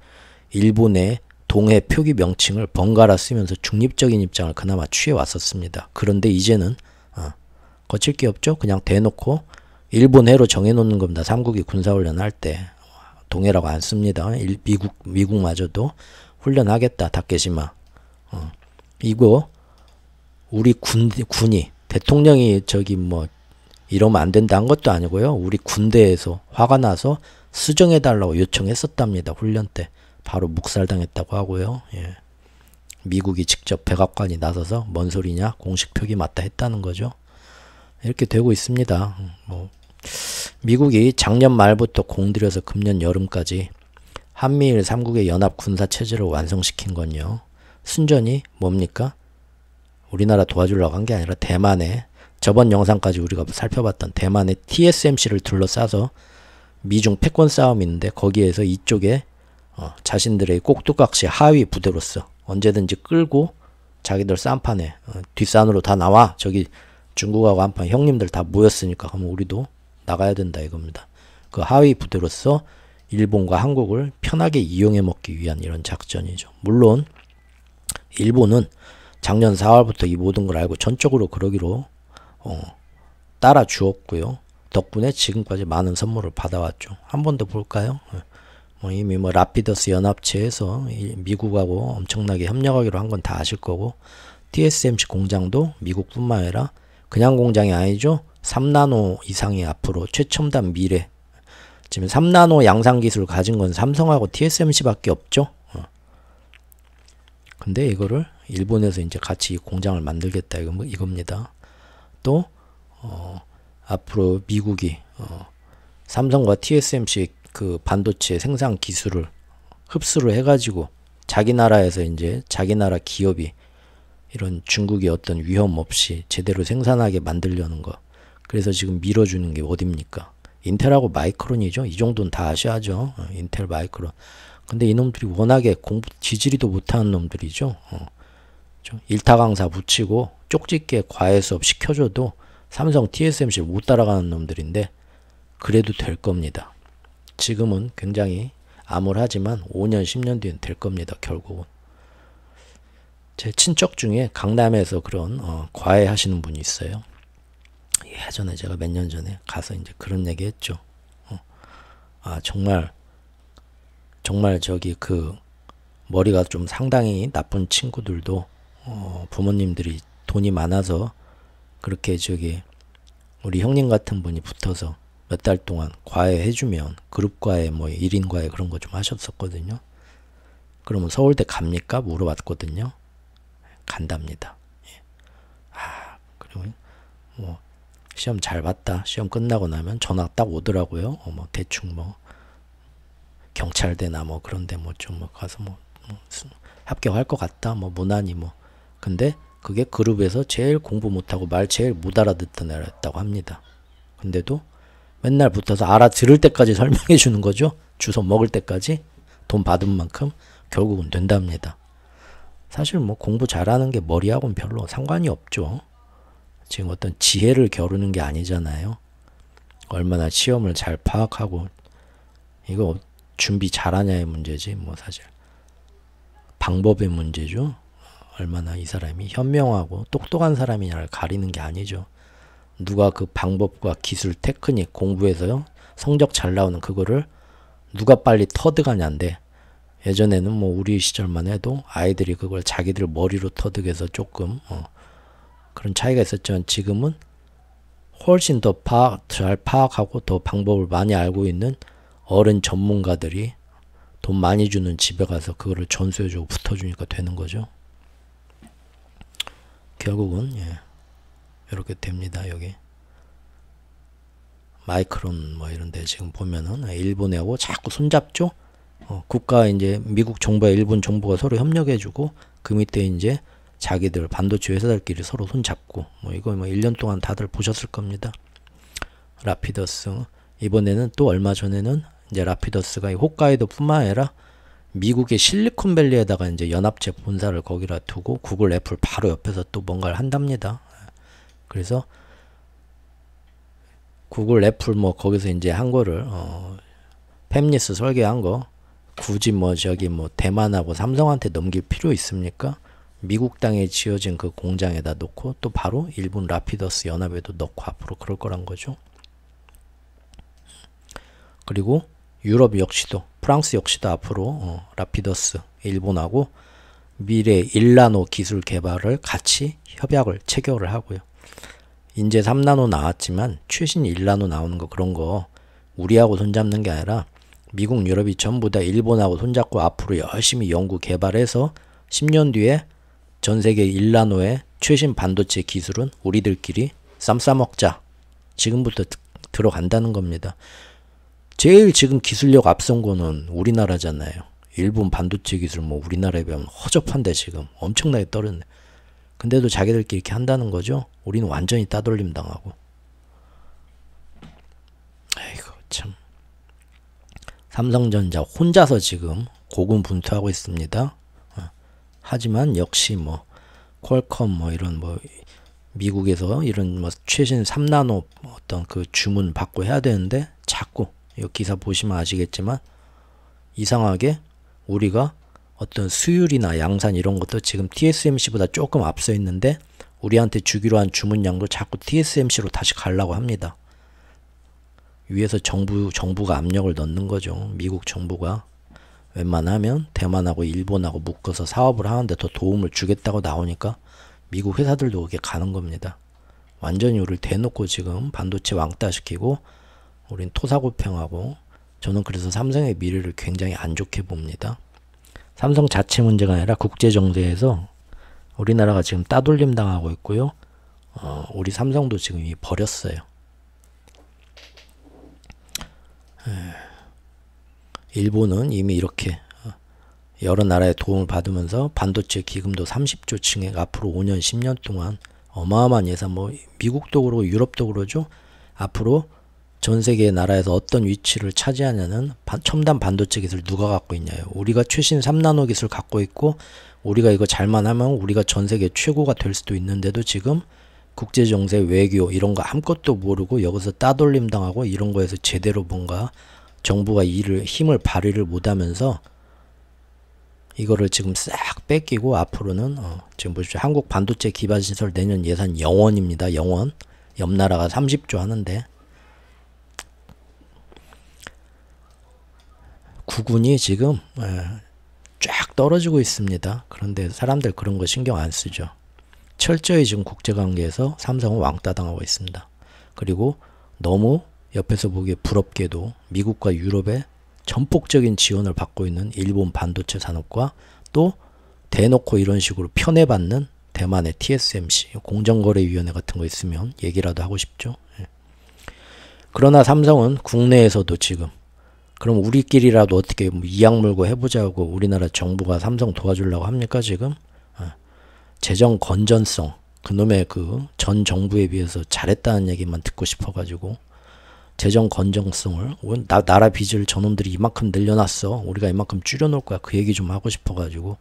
일본의 동해 표기 명칭을 번갈아 쓰면서 중립적인 입장을 그나마 취해 왔었습니다. 그런데 이제는 거칠 게 없죠. 그냥 대놓고 일본해로 정해놓는 겁니다. 삼국이 군사훈련 할 때 동해라고 안 씁니다. 미국마저도 훈련하겠다. 다케시마. 이거 우리 군이 대통령이 저기 뭐 이러면 안 된다 한 것도 아니고요. 우리 군대에서 화가 나서 수정해달라고 요청했었답니다. 훈련 때. 바로 묵살당했다고 하고요. 미국이 직접 백악관이 나서서 뭔 소리냐 공식 표기 맞다 했다는 거죠. 이렇게 되고 있습니다. 뭐 미국이 작년 말부터 공들여서 금년 여름까지 한미일 3국의 연합 군사 체제를 완성시킨 건요. 순전히 뭡니까? 우리나라 도와주려고 한 게 아니라 대만에 저번 영상까지 우리가 살펴봤던 대만의 TSMC를 둘러싸서 미중 패권 싸움이 있는데 거기에서 이쪽에 자신들의 꼭두각시 하위 부대로서 언제든지 끌고 자기들 쌈판에 뒷산으로 다 나와. 저기 중국하고 한판 형님들 다 모였으니까 그러면 우리도 나가야 된다 이겁니다. 그 하위 부대로서 일본과 한국을 편하게 이용해 먹기 위한 이런 작전이죠. 물론 일본은 작년 4월부터 이 모든 걸 알고 전적으로 그러기로 따라 주었고요. 덕분에 지금까지 많은 선물을 받아왔죠. 한 번 더 볼까요? 이미 라피더스 연합체에서 미국하고 엄청나게 협력하기로 한 건 다 아실 거고, TSMC 공장도 미국뿐만 아니라 그냥 공장이 아니죠. 3나노 이상의 앞으로 최첨단 미래. 지금 3나노 양산 기술을 가진 건 삼성하고 TSMC밖에 없죠. 근데 이거를 일본에서 이제 같이 공장을 만들겠다 이겁니다. 또 앞으로 미국이 삼성과 TSMC 그 반도체 생산 기술을 흡수를 해가지고 자기 나라에서 이제 자기 나라 기업이 이런 중국의 어떤 위험 없이 제대로 생산하게 만들려는 거. 그래서 지금 밀어주는 게 어딥니까? 인텔하고 마이크론이죠. 이 정도는 다 아셔야죠. 인텔, 마이크론. 근데 이놈들이 워낙에 공부 지지리도 못하는 놈들이죠. 일타 강사 붙이고 쪽집게 과외 수업 시켜줘도 삼성, TSMC를 못 따라가는 놈들인데 그래도 될 겁니다. 지금은 굉장히 암울하지만 5년, 10년 뒤엔 될 겁니다. 결국은. 제 친척 중에 강남에서 그런 과외 하시는 분이 있어요. 예전에 제가 몇 년 전에 가서 이제 그런 얘기 했죠. 정말 저기 그 머리가 좀 상당히 나쁜 친구들도 부모님들이 돈이 많아서 그렇게 저기 우리 형님 같은 분이 붙어서 몇 달 동안 과외 해주면 그룹 과외 뭐 1인 과외 그런 거 좀 하셨었거든요. 그러면 서울대 갑니까? 물어봤거든요. 간답니다. 그리고 뭐 시험 잘 봤다. 시험 끝나고 나면 전화 딱 오더라고요. 뭐 대충 뭐 경찰대나 뭐 그런데 뭐 좀 가서 뭐 합격할 것 같다. 뭐 무난히 뭐. 근데 그게 그룹에서 제일 공부 못하고 말 제일 못 알아듣던 애였다고 합니다. 근데도 맨날 붙어서 알아들을 때까지 설명해 주는 거죠. 주워 먹을 때까지 돈 받은 만큼 결국은 된답니다. 사실 뭐 공부 잘하는 게 머리하고는 별로 상관이 없죠. 지금 어떤 지혜를 겨루는 게 아니잖아요. 얼마나 시험을 잘 파악하고 이거 준비 잘하냐의 문제지 뭐 사실 방법의 문제죠. 얼마나 이 사람이 현명하고 똑똑한 사람이냐를 가리는 게 아니죠. 누가 그 방법과 기술, 테크닉 공부해서요 성적 잘 나오는 그거를 누가 빨리 터득하냐인데, 예전에는 뭐 우리 시절만 해도 아이들이 그걸 자기들 머리로 터득해서 조금 그런 차이가 있었지만 지금은 훨씬 더 잘 파악하고 더 방법을 많이 알고 있는 어른 전문가들이 돈 많이 주는 집에 가서 그거를 전수해주고 붙어주니까 되는 거죠. 결국은 이렇게 됩니다. 여기 마이크론 뭐 이런데 지금 보면은 일본하고 자꾸 손잡죠. 국가 이제 미국 정부와 일본 정부가 서로 협력해주고 그 밑에 이제 자기들 반도체 회사들끼리 서로 손잡고 뭐 이거 뭐 1년 동안 다들 보셨을 겁니다. 라피더스 이번에는 또 얼마 전에는 이제 라피더스가 홋카이도뿐만 아니라 미국의 실리콘밸리에다가 이제 연합체 본사를 거기다 두고 구글, 애플 바로 옆에서 또 뭔가를 한답니다. 그래서 구글, 애플 뭐 거기서 이제 한 거를 팹리스 설계한 거 굳이 뭐 저기 뭐 대만하고 삼성한테 넘길 필요 있습니까? 미국 땅에 지어진 그 공장에다 놓고 또 바로 일본 라피더스 연합에도 넣고 앞으로 그럴 거란 거죠. 그리고 유럽 역시도 프랑스 역시도 앞으로 라피더스 일본하고 미래 1나노 기술 개발을 같이 협약을 체결을 하고요. 이제 3나노 나왔지만 최신 1나노 나오는 거 그런 거 우리하고 손잡는 게 아니라 미국, 유럽이 전부 다 일본하고 손잡고 앞으로 열심히 연구 개발해서 10년 뒤에 전 세계 1나노의 최신 반도체 기술은 우리들끼리 쌈 싸먹자. 지금부터 들어간다는 겁니다. 제일 지금 기술력 앞선 거는 우리나라잖아요. 일본 반도체 기술 뭐 우리나라에 비하면 허접한데 지금 엄청나게 떨어졌네. 근데도 자기들끼리 이렇게 한다는 거죠. 우리는 완전히 따돌림 당하고. 아이고 참. 삼성전자 혼자서 지금 고군분투하고 있습니다. 하지만 역시 뭐 퀄컴 뭐 이런 뭐 미국에서 이런 뭐 최신 3나노 어떤 그 주문 받고 해야 되는데 자꾸 이 기사 보시면 아시겠지만 이상하게 우리가 어떤 수율이나 양산 이런 것도 지금 TSMC보다 조금 앞서 있는데 우리한테 주기로 한 주문량도 자꾸 TSMC로 다시 가려고 합니다. 위에서 정부가 압력을 넣는 거죠. 미국 정부가 웬만하면 대만하고 일본하고 묶어서 사업을 하는데 더 도움을 주겠다고 나오니까 미국 회사들도 그게 가는 겁니다. 완전히 우리를 대놓고 지금 반도체 왕따 시키고 우린 토사구팽하고 저는 그래서 삼성의 미래를 굉장히 안 좋게 봅니다. 삼성 자체 문제가 아니라 국제 정세에서 우리나라가 지금 따돌림 당하고 있고요. 우리 삼성도 지금 이미 버렸어요. 일본은 이미 이렇게 여러 나라의 도움을 받으면서 반도체 기금도 30조 층액 앞으로 5년 10년 동안 어마어마한 예산 뭐 미국도 그러고 유럽도 그러죠. 앞으로 전 세계 나라에서 어떤 위치를 차지하냐는 첨단 반도체 기술 누가 갖고 있냐요. 우리가 최신 3나노 기술 갖고 있고 우리가 이거 잘만 하면 우리가 전 세계 최고가 될 수도 있는데도 지금 국제정세 외교 이런 거 아무것도 모르고 여기서 따돌림 당하고 이런 거에서 제대로 뭔가 정부가 힘을 발휘를 못하면서 이거를 지금 싹 뺏기고 앞으로는 지금 보십시오. 한국 반도체 기반시설 내년 예산 0원입니다. 0원. 옆 나라가 30조 하는데 구군이 지금 쫙 떨어지고 있습니다. 그런데 사람들 그런 거 신경 안 쓰죠. 철저히 지금 국제관계에서 삼성은 왕따당하고 있습니다. 그리고 너무 옆에서 보기에 부럽게도 미국과 유럽의 전폭적인 지원을 받고 있는 일본 반도체 산업과 또 대놓고 이런 식으로 편애받는 대만의 TSMC 공정거래위원회 같은 거 있으면 얘기라도 하고 싶죠. 그러나 삼성은 국내에서도 지금 그럼 우리끼리라도 어떻게 이악 물고 해보자고 우리나라 정부가 삼성 도와주려고 합니까 지금? 재정 건전성 그놈의 그 전 정부에 비해서 잘했다는 얘기만 듣고 싶어가지고 재정 건전성을 나라 빚을 저놈들이 이만큼 늘려놨어 우리가 이만큼 줄여놓을 거야 그 얘기 좀 하고 싶어가지고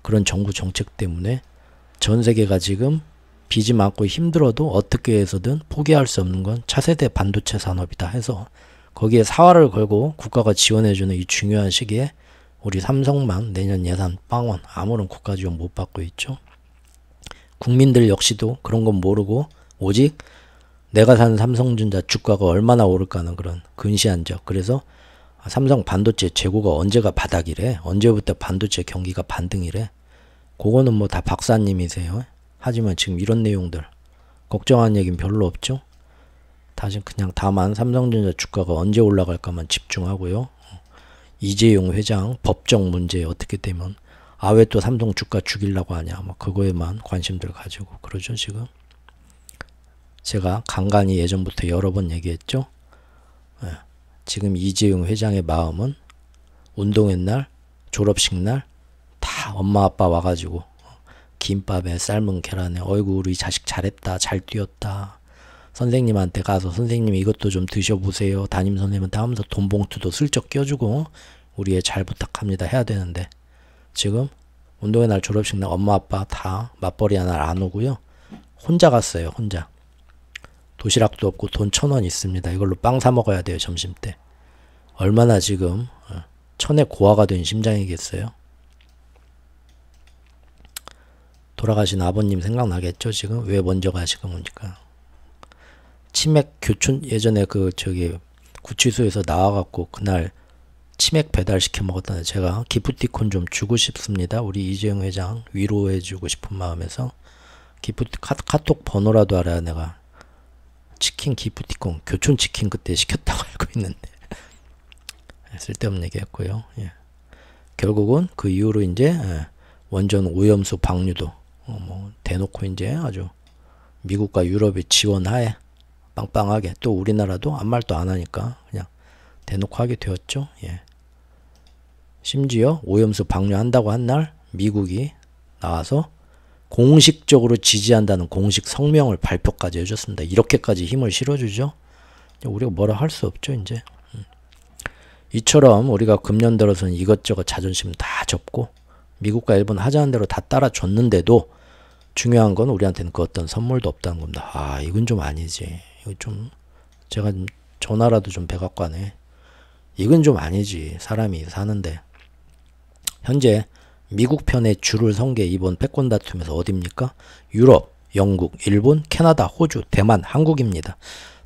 그런 정부 정책 때문에 전 세계가 지금 빚이 많고 힘들어도 어떻게 해서든 포기할 수 없는 건 차세대 반도체 산업이다 해서 거기에 사활을 걸고 국가가 지원해주는 이 중요한 시기에 우리 삼성만 내년 예산 빵원 아무런 국가 지원 못 받고 있죠. 국민들 역시도 그런 건 모르고 오직 내가 사는 삼성전자 주가가 얼마나 오를까 하는 그런 근시안적. 그래서 삼성 반도체 재고가 언제가 바닥이래. 언제부터 반도체 경기가 반등이래. 그거는 뭐 다 박사님이세요. 하지만 지금 이런 내용들 걱정하는 얘기는 별로 없죠. 다시 그냥 다만 삼성전자 주가가 언제 올라갈까만 집중하고요. 이재용 회장 법정 문제 어떻게 되면 왜 또 삼성 주가 죽이려고 하냐 뭐 그거에만 관심들 가지고 그러죠 지금. 제가 간간히 예전부터 여러 번 얘기했죠. 지금 이재용 회장의 마음은 운동회 날 졸업식 날 다 엄마 아빠 와가지고 김밥에 삶은 계란에 어이구 우리 자식 잘했다 잘 뛰었다 선생님한테 가서 선생님 이것도 좀 드셔보세요 담임 선생님한테 하면서 돈 봉투도 슬쩍 껴주고 우리 애 잘 부탁합니다 해야 되는데 지금 운동회 날 졸업식 날 엄마 아빠 다 맞벌이 하나 안 오고요 혼자 갔어요. 혼자 도시락도 없고 돈 1,000원 있습니다. 이걸로 빵 사 먹어야 돼요 점심때. 얼마나 지금 천에 고아가 된 심장이겠어요. 돌아가신 아버님 생각나겠죠 지금. 왜 먼저 가시고 보니까 치맥 교촌 예전에 그 저기 구치소에서 나와갖고 그날 치맥 배달시켜 먹었다는데 제가 기프티콘 좀 주고 싶습니다. 우리 이재용 회장 위로해주고 싶은 마음에서 카톡 번호라도 알아야 내가 치킨 기프티콘 교촌 치킨 그때 시켰다고 알고 있는데 쓸데없는 얘기했고요. 결국은 그 이후로 이제 원전 오염수 방류도 뭐 대놓고 이제 아주 미국과 유럽의 지원하에 빵빵하게, 또 우리나라도 아무 말도 안 하니까 그냥 대놓고 하게 되었죠. 예. 심지어 오염수 방류한다고 한 날 미국이 나와서 공식적으로 지지한다는 공식 성명을 발표까지 해줬습니다. 이렇게까지 힘을 실어주죠. 우리가 뭐라 할 수 없죠. 이제 이처럼 우리가 금년 들어서는 이것저것 자존심 다 접고 미국과 일본 하자는 대로 다 따라줬는데도 중요한 건 우리한테는 그 어떤 선물도 없다는 겁니다. 아, 이건 좀 아니지. 이거 좀 제가 좀 전화라도 좀 백악관에 이건 좀 아니지. 사람이 사는데. 현재 미국 편에 줄을 선 게 이번 패권 다툼에서 어딥니까? 유럽, 영국, 일본, 캐나다, 호주, 대만, 한국입니다.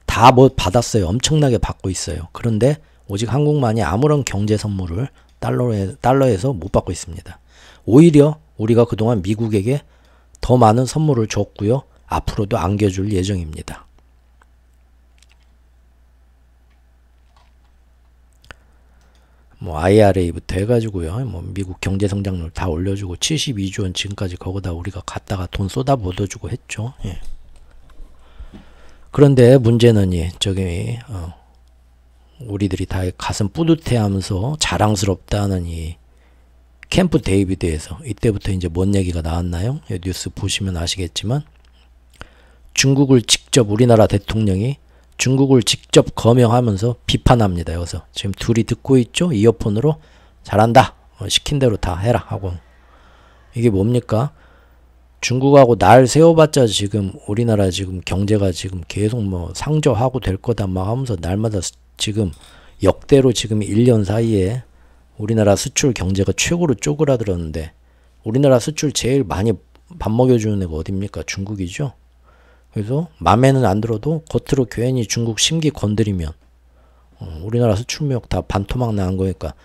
다 뭐 받았어요. 엄청나게 받고 있어요. 그런데 오직 한국만이 아무런 경제 선물을 달러에서 못 받고 있습니다. 오히려 우리가 그동안 미국에게 더 많은 선물을 줬고요. 앞으로도 안겨줄 예정입니다. 뭐 IRA부터 해가지고요. 뭐 미국 경제 성장률 다 올려주고 72조 원 지금까지 거기다 우리가 갖다가 돈 쏟아 묻어주고 했죠. 예. 그런데 문제는 저기 우리들이 다 가슴 뿌듯해하면서 자랑스럽다는 이 캠프 데이비드에서 이때부터 이제 뭔 얘기가 나왔나요? 뉴스 보시면 아시겠지만 중국을 직접 우리나라 대통령이 중국을 직접 거명하면서 비판합니다. 여기서 지금 둘이 듣고 있죠? 이어폰으로 잘한다. 시킨 대로 다 해라 하고. 이게 뭡니까? 중국하고 날 세워봤자 지금 우리나라 지금 경제가 지금 계속 뭐 상저하고 될 거다 막 하면서 날마다 지금 역대로 지금 1년 사이에 우리나라 수출 경제가 최고로 쪼그라들었는데 우리나라 수출 제일 많이 밥 먹여주는 애가 어딥니까? 중국이죠. 그래서 맘에는 안 들어도 겉으로 괜히 중국 심기 건드리면 우리나라 수출력 다 반토막 나는 거니까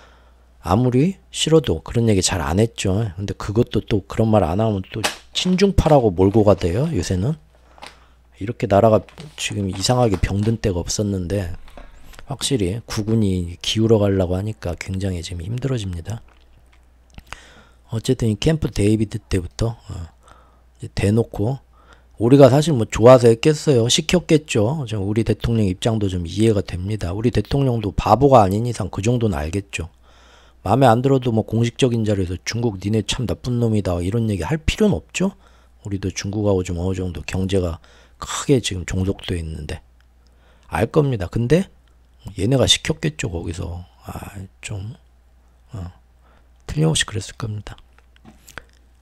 아무리 싫어도 그런 얘기 잘 안 했죠. 근데 그것도 또 그런 말 안 하면 또 친중파라고 몰고 가대요. 요새는 이렇게 나라가 지금 이상하게 병든 때가 없었는데 확실히 국군이 기울어 가려고 하니까 굉장히 지금 힘들어집니다. 어쨌든 이 캠프 데이비드 때부터 대놓고 우리가 사실 뭐 좋아서 했겠어요. 시켰겠죠. 우리 대통령 입장도 좀 이해가 됩니다. 우리 대통령도 바보가 아닌 이상 그 정도는 알겠죠. 마음에 안 들어도 뭐 공식적인 자리에서 중국 니네 참 나쁜 놈이다 이런 얘기 할 필요는 없죠. 우리도 중국하고 좀 어느 정도 경제가 크게 지금 종속되어 있는데 알 겁니다. 근데 얘네가 시켰겠죠. 거기서 좀 틀림없이 그랬을 겁니다.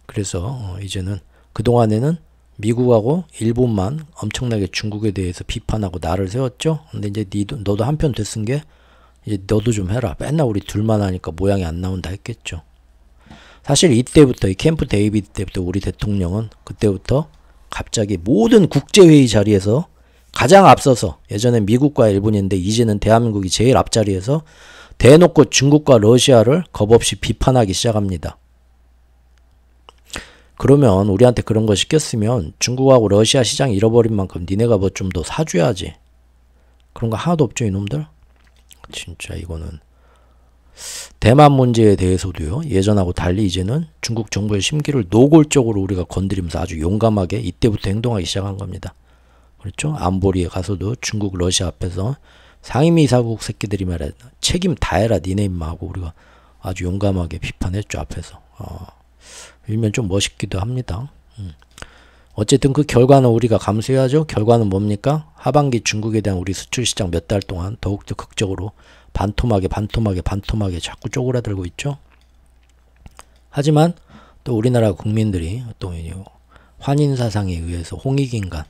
그래서 이제는 그동안에는 미국하고 일본만 엄청나게 중국에 대해서 비판하고 나를 세웠죠. 근데 이제 너도 한편 됐은 게 이제 너도 좀 해라. 맨날 우리 둘만 하니까 모양이 안 나온다 했겠죠. 사실 이때부터 이 캠프 데이비드 때부터 우리 대통령은 그때부터 갑자기 모든 국제회의 자리에서 가장 앞서서 예전에 미국과 일본인데 이제는 대한민국이 제일 앞자리에서 대놓고 중국과 러시아를 겁없이 비판하기 시작합니다. 그러면 우리한테 그런 거 시켰으면 중국하고 러시아 시장 잃어버린 만큼 니네가 뭐 좀 더 사줘야지. 그런 거 하나도 없죠, 이놈들? 진짜 이거는 대만 문제에 대해서도요. 예전하고 달리 이제는 중국 정부의 심기를 노골적으로 우리가 건드리면서 아주 용감하게 이때부터 행동하기 시작한 겁니다. 그렇죠? 안보리에 가서도 중국 러시아 앞에서 상임이사국 새끼들이 말이야 책임 다 해라 니네 임마 하고 우리가 아주 용감하게 비판했죠. 앞에서. 일면 좀 멋있기도 합니다. 어쨌든 그 결과는 우리가 감수해야죠. 결과는 뭡니까? 하반기 중국에 대한 우리 수출 시장 몇 달 동안 더욱더 극적으로 반토막에 자꾸 쪼그라들고 있죠. 하지만 또 우리나라 국민들이 또 환인사상에 의해서 홍익인간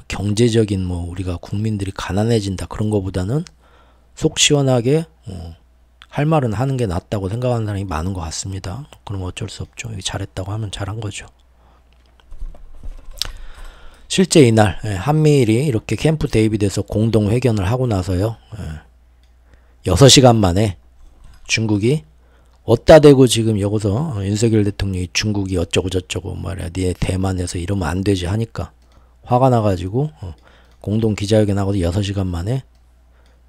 경제적인 뭐 우리가 국민들이 가난해진다 그런 거보다는 속 시원하게 할 말은 하는 게 낫다고 생각하는 사람이 많은 것 같습니다. 그럼 어쩔 수 없죠. 잘했다고 하면 잘한 거죠. 실제 이날 한미일이 이렇게 캠프 데이비드에서 공동회견을 하고 나서요. 6시간 만에 중국이 어따 대고 지금 여기서 윤석열 대통령이 중국이 어쩌고 저쩌고 말이야 니네 대만에서 이러면 안 되지 하니까 화가 나가지고 공동 기자회견 하고 6시간 만에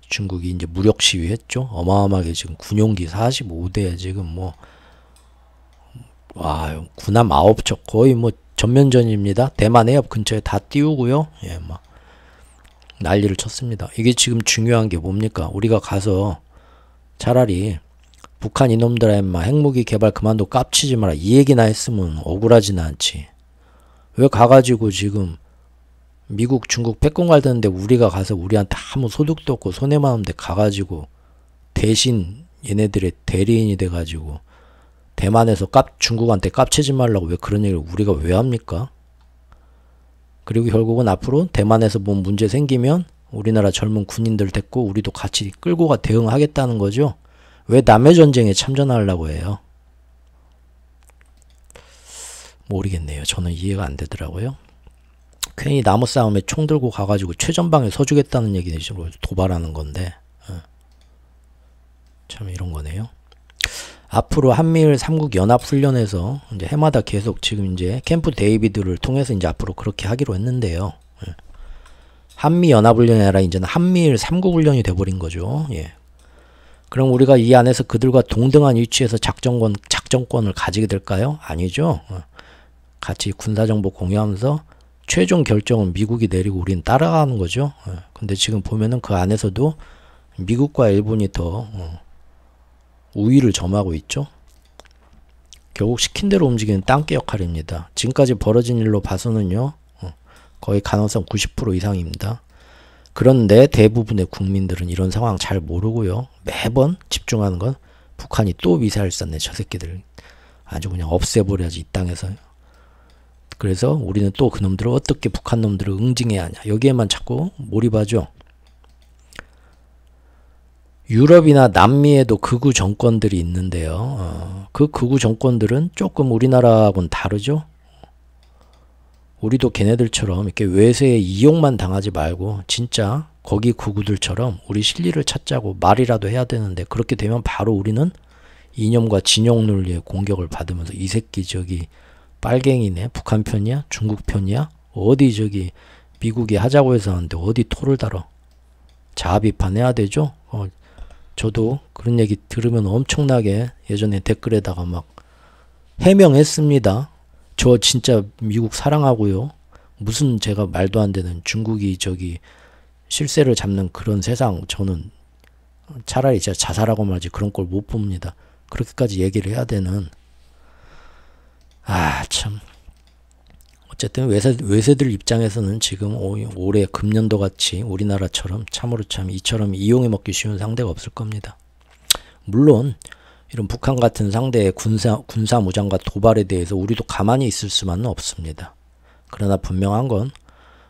중국이 이제 무력 시위했죠. 어마어마하게 지금 군용기 45대에 지금 뭐 와 군함 9척 거의 뭐 전면전입니다. 대만 해협 근처에 다 띄우고요. 예, 막 난리를 쳤습니다. 이게 지금 중요한 게 뭡니까? 우리가 가서 차라리 북한 이놈들아 인마 핵무기 개발 그만둬 깝치지 마라 이 얘기나 했으면 억울하지는 않지. 왜 가가지고 지금 미국 중국 패권 갈드는데 우리가 가서 우리한테 아무 소득도 없고 손해만 없는데 가가지고 대신 얘네들의 대리인이 돼가지고 대만에서 중국한테 깝치지 말라고 왜 그런 얘기를 우리가 왜 합니까? 그리고 결국은 앞으로 대만에서 뭐 문제 생기면 우리나라 젊은 군인들 데리고 우리도 같이 끌고 가 대응하겠다는 거죠. 왜 남의 전쟁에 참전하려고 해요? 모르겠네요. 저는 이해가 안 되더라고요. 괜히 나무 싸움에 총 들고 가가지고 최전방에 서주겠다는 얘기는 도발하는 건데 참 이런 거네요. 앞으로 한미일 3국 연합훈련에서 이제 해마다 계속 지금 이제 캠프 데이비드를 통해서 이제 앞으로 그렇게 하기로 했는데요. 한미 연합훈련이 아니라 이제는 한미일 3국 훈련이 돼버린 거죠. 예. 그럼 우리가 이 안에서 그들과 동등한 위치에서 작전권을 가지게 될까요? 아니죠. 같이 군사정보 공유하면서 최종 결정은 미국이 내리고 우리는 따라가는 거죠. 근데 지금 보면은 그 안에서도 미국과 일본이 더 우위를 점하고 있죠. 결국 시킨 대로 움직이는 땅개 역할입니다. 지금까지 벌어진 일로 봐서는요. 거의 가능성 90% 이상입니다. 그런데 대부분의 국민들은 이런 상황 잘 모르고요. 매번 집중하는 건 북한이 또 미사일 쐈네. 저 새끼들 아주 그냥 없애버려야지 이 땅에서. 그래서 우리는 또 그놈들을 어떻게 북한 놈들을 응징해야 하냐. 여기에만 자꾸 몰입하죠. 유럽이나 남미에도 극우 정권들이 있는데요. 그 극우 정권들은 조금 우리나라하고는 다르죠. 우리도 걔네들처럼 이렇게 외세의 이용만 당하지 말고 진짜 거기 극우들처럼 우리 실리를 찾자고 말이라도 해야 되는데 그렇게 되면 바로 우리는 이념과 진영 논리의 공격을 받으면서 이 새끼 저기 빨갱이네. 북한 편이야? 중국 편이야? 어디 저기 미국이 하자고 해서 하는데 어디 토를 달아. 자아 비판해야 되죠. 저도 그런 얘기 들으면 엄청나게 예전에 댓글에다가 막 해명했습니다. 저 진짜 미국 사랑하고요. 무슨 제가 말도 안 되는 중국이 저기 실세를 잡는 그런 세상 저는 차라리 진짜 자살하고 말지 그런 걸 못 봅니다. 그렇게까지 얘기를 해야 되는 참 어쨌든 외세들 입장에서는 지금 올해 금년도 같이 우리나라처럼 참으로 참 이처럼 이용해 먹기 쉬운 상대가 없을 겁니다. 물론 이런 북한 같은 상대의 군사 무장과 도발에 대해서 우리도 가만히 있을 수만은 없습니다. 그러나 분명한 건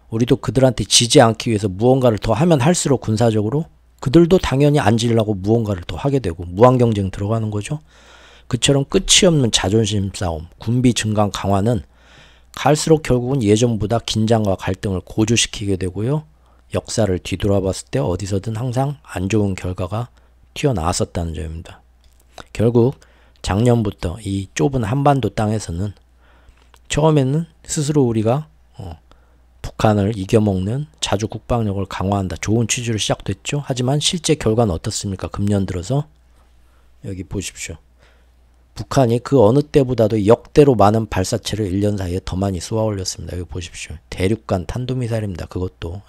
우리도 그들한테 지지 않기 위해서 무언가를 더 하면 할수록 군사적으로 그들도 당연히 안 지려고 무언가를 더 하게 되고 무한경쟁 들어가는 거죠. 그처럼 끝이 없는 자존심 싸움, 군비 증강 강화는 갈수록 결국은 예전보다 긴장과 갈등을 고조시키게 되고요. 역사를 뒤돌아봤을 때 어디서든 항상 안 좋은 결과가 튀어나왔었다는 점입니다. 결국 작년부터 이 좁은 한반도 땅에서는 처음에는 스스로 우리가 북한을 이겨먹는 자주 국방력을 강화한다. 좋은 취지로 시작됐죠. 하지만 실제 결과는 어떻습니까? 금년 들어서 여기 보십시오. 북한이 그 어느 때보다도 역대로 많은 발사체를 1년 사이에 더 많이 쏘아 올렸습니다. 여기 보십시오. 대륙간 탄도미사일입니다. 그것도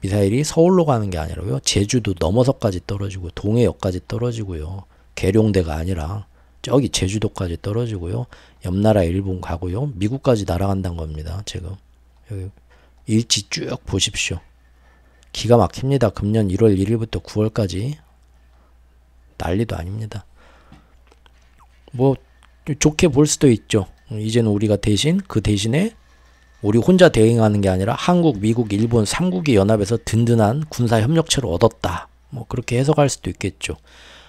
미사일이 서울로 가는 게 아니라요. 제주도 넘어서까지 떨어지고 동해역까지 떨어지고요. 계룡대가 아니라 저기 제주도까지 떨어지고요. 옆나라 일본 가고요. 미국까지 날아간다는 겁니다. 지금 여기 일지 쭉 보십시오. 기가 막힙니다. 금년 1월 1일부터 9월까지 난리도 아닙니다. 뭐 좋게 볼 수도 있죠. 이제는 우리가 대신 그 대신에 우리 혼자 대응하는 게 아니라 한국, 미국, 일본 3국이 연합해서 든든한 군사 협력체를 얻었다. 뭐 그렇게 해석할 수도 있겠죠.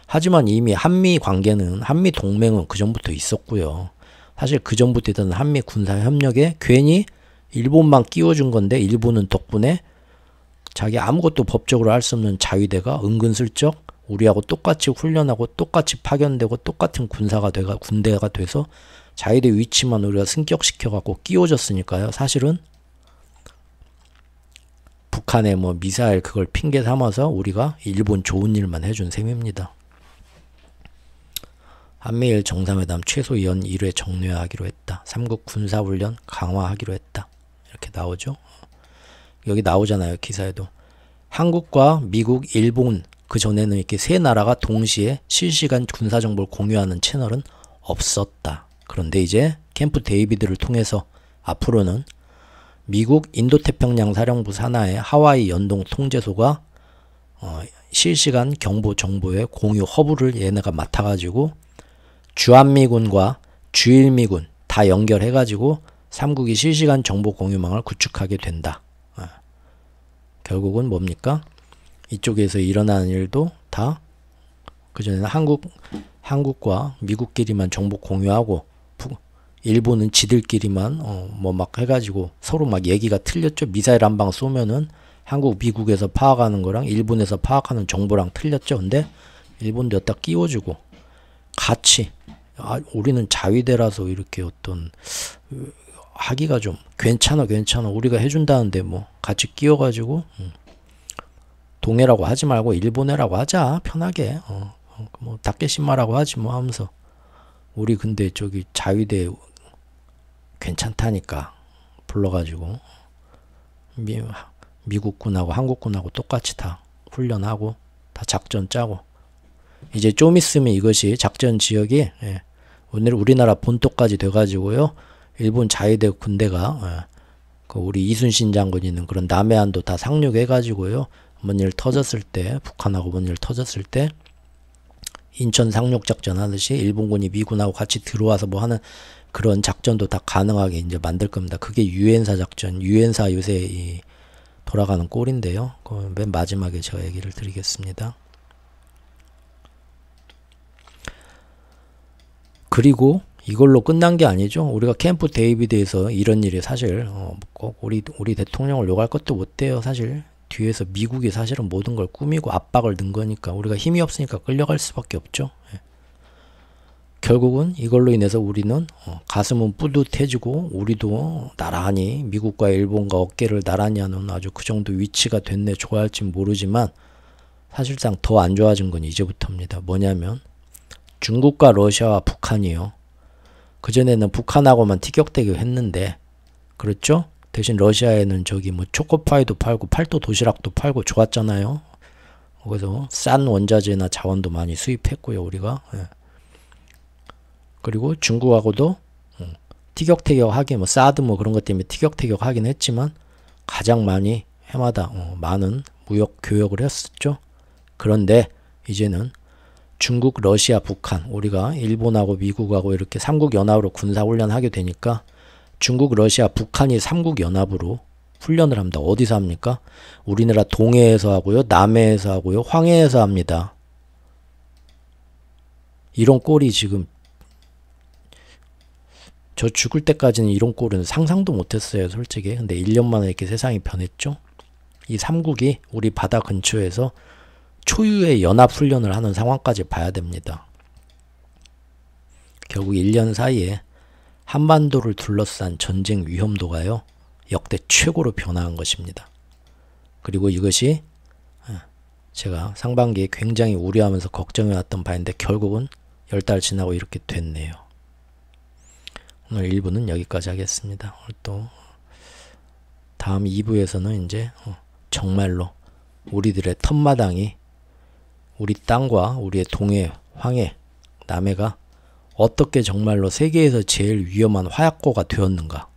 하지만 이미 한미 관계는 한미 동맹은 그 전부터 있었고요. 사실 그 전부터 있던 한미 군사 협력에 괜히 일본만 끼워준 건데 일본은 덕분에 자기 아무것도 법적으로 할 수 없는 자위대가 은근슬쩍 우리하고 똑같이 훈련하고 똑같이 파견되고 똑같은 군대가 돼서 자위대 위치만 우리가 승격시켜갖고 끼워줬으니까요. 사실은 북한의 뭐 미사일 그걸 핑계 삼아서 우리가 일본 좋은 일만 해준 셈입니다. 한미일 정상회담 최소 연 1회 정례하기로 했다. 3국 군사훈련 강화하기로 했다. 이렇게 나오죠. 여기 나오잖아요. 기사에도. 한국과 미국, 일본 그 전에는 이렇게 세 나라가 동시에 실시간 군사정보를 공유하는 채널은 없었다. 그런데 이제 캠프 데이비드를 통해서 앞으로는 미국 인도태평양 사령부 산하의 하와이 연동 통제소가 실시간 경보 정보의 공유 허브를 얘네가 맡아가지고 주한미군과 주일미군 다 연결해가지고 3국이 실시간 정보 공유망을 구축하게 된다. 결국은 뭡니까? 이쪽에서 일어나는 일도 다 그전에는 한국과 미국끼리만 정보 공유하고 일본은 지들끼리만 뭐 막 해가지고 서로 막 얘기가 틀렸죠. 미사일 한 방 쏘면은 한국, 미국에서 파악하는 거랑 일본에서 파악하는 정보랑 틀렸죠. 근데 일본도 여기다 끼워주고 같이 우리는 자위대라서 이렇게 어떤 하기가 좀 괜찮아 우리가 해준다는데 뭐 같이 끼워가지고 동해라고 하지 말고 일본해라고 하자 편하게 뭐 다케시마라고 하지 뭐 하면서 우리 근데 저기 자위대 괜찮다니까 불러가지고 미국군하고 한국군하고 똑같이 다 훈련하고 다 작전 짜고 이제 좀 있으면 이것이 작전 지역이 우리나라 본토까지 돼가지고요. 일본 자위대 군대가 그 우리 이순신 장군이 있는 그런 남해안도 다 상륙해가지고요. 뭔 일 터졌을 때 북한하고 뭔 일 터졌을 때 인천 상륙작전 하듯이 일본군이 미군하고 같이 들어와서 뭐 하는 그런 작전도 다 가능하게 이제 만들 겁니다. 그게 유엔사 작전, 유엔사 요새 돌아가는 꼴인데요. 그 맨 마지막에 제가 얘기를 드리겠습니다. 그리고 이걸로 끝난 게 아니죠. 우리가 캠프 데이비드에서 이런 일이 사실 꼭 우리 대통령을 욕할 것도 못 돼요. 사실 뒤에서 미국이 사실은 모든 걸 꾸미고 압박을 넣은 거니까 우리가 힘이 없으니까 끌려갈 수밖에 없죠. 결국은 이걸로 인해서 우리는 가슴은 뿌듯해지고 우리도 나란히 미국과 일본과 어깨를 나란히 하는 아주 그 정도 위치가 됐네. 좋아할진 모르지만 사실상 더 안 좋아진 건 이제부터입니다. 뭐냐면 중국과 러시아와 북한이요. 그전에는 북한하고만 티격태격 했는데 그렇죠? 대신 러시아에는 저기 뭐 초코파이도 팔고 팔도 도시락도 팔고 좋았잖아요. 그래서 싼 원자재나 자원도 많이 수입했고요. 우리가. 그리고 중국하고도 티격태격 하게 뭐 사드 뭐 그런 것 때문에 티격태격 하긴 했지만 가장 많이 해마다 많은 무역 교역을 했었죠. 그런데 이제는 중국, 러시아, 북한 우리가 일본하고 미국하고 이렇게 3국 연합으로 군사훈련 하게 되니까 중국, 러시아, 북한이 3국 연합으로 훈련을 합니다. 어디서 합니까? 우리나라 동해에서 하고요. 남해에서 하고요. 황해에서 합니다. 이런 꼴이 지금 저 죽을 때까지는 이런 꼴은 상상도 못했어요. 솔직히. 근데 1년 만에 이렇게 세상이 변했죠. 이 3국이 우리 바다 근처에서 초유의 연합훈련을 하는 상황까지 봐야 됩니다. 결국 1년 사이에 한반도를 둘러싼 전쟁 위험도가요. 역대 최고로 변화한 것입니다. 그리고 이것이 제가 상반기에 굉장히 우려하면서 걱정해왔던 바인데 결국은 10달 지나고 이렇게 됐네요. 오늘 1부는 여기까지 하겠습니다. 오늘 또 다음 2부에서는 이제 정말로 우리들의 혓마당이 우리 땅과 우리의 동해, 황해, 남해가 어떻게 정말로 세계에서 제일 위험한 화약고가 되었는가.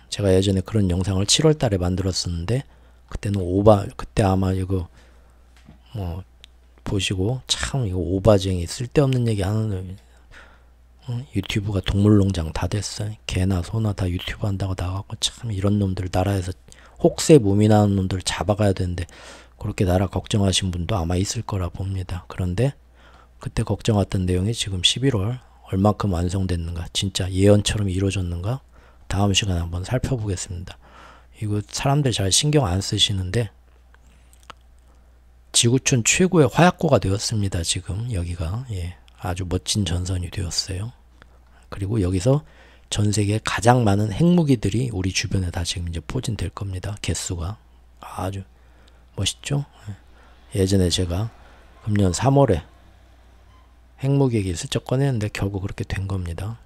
제가 예전에 그런 영상을 7월 달에 만들었었는데 그때는 그때 아마 이거 뭐 보시고 참 이거 오바쟁이 쓸데없는 얘기 하는 유튜브가 동물농장 다 됐어. 개나 소나 다 유튜브 한다고 나가고 참 이런 놈들 나라에서 혹세 무민하는 놈들 잡아가야 되는데 그렇게 나라 걱정하신 분도 아마 있을 거라 봅니다. 그런데 그때 걱정했던 내용이 지금 11월 얼만큼 완성됐는가 진짜 예언처럼 이루어졌는가 다음 시간에 한번 살펴보겠습니다. 이거 사람들 잘 신경 안 쓰시는데 지구촌 최고의 화약고가 되었습니다. 지금 여기가 아주 멋진 전선이 되었어요. 그리고 여기서 전 세계에 가장 많은 핵무기들이 우리 주변에 다 지금 이제 포진될 겁니다. 개수가 아주 멋있죠. 예전에 제가 금년 3월에 핵무기 얘기 슬쩍 꺼내는데 결국 그렇게 된 겁니다.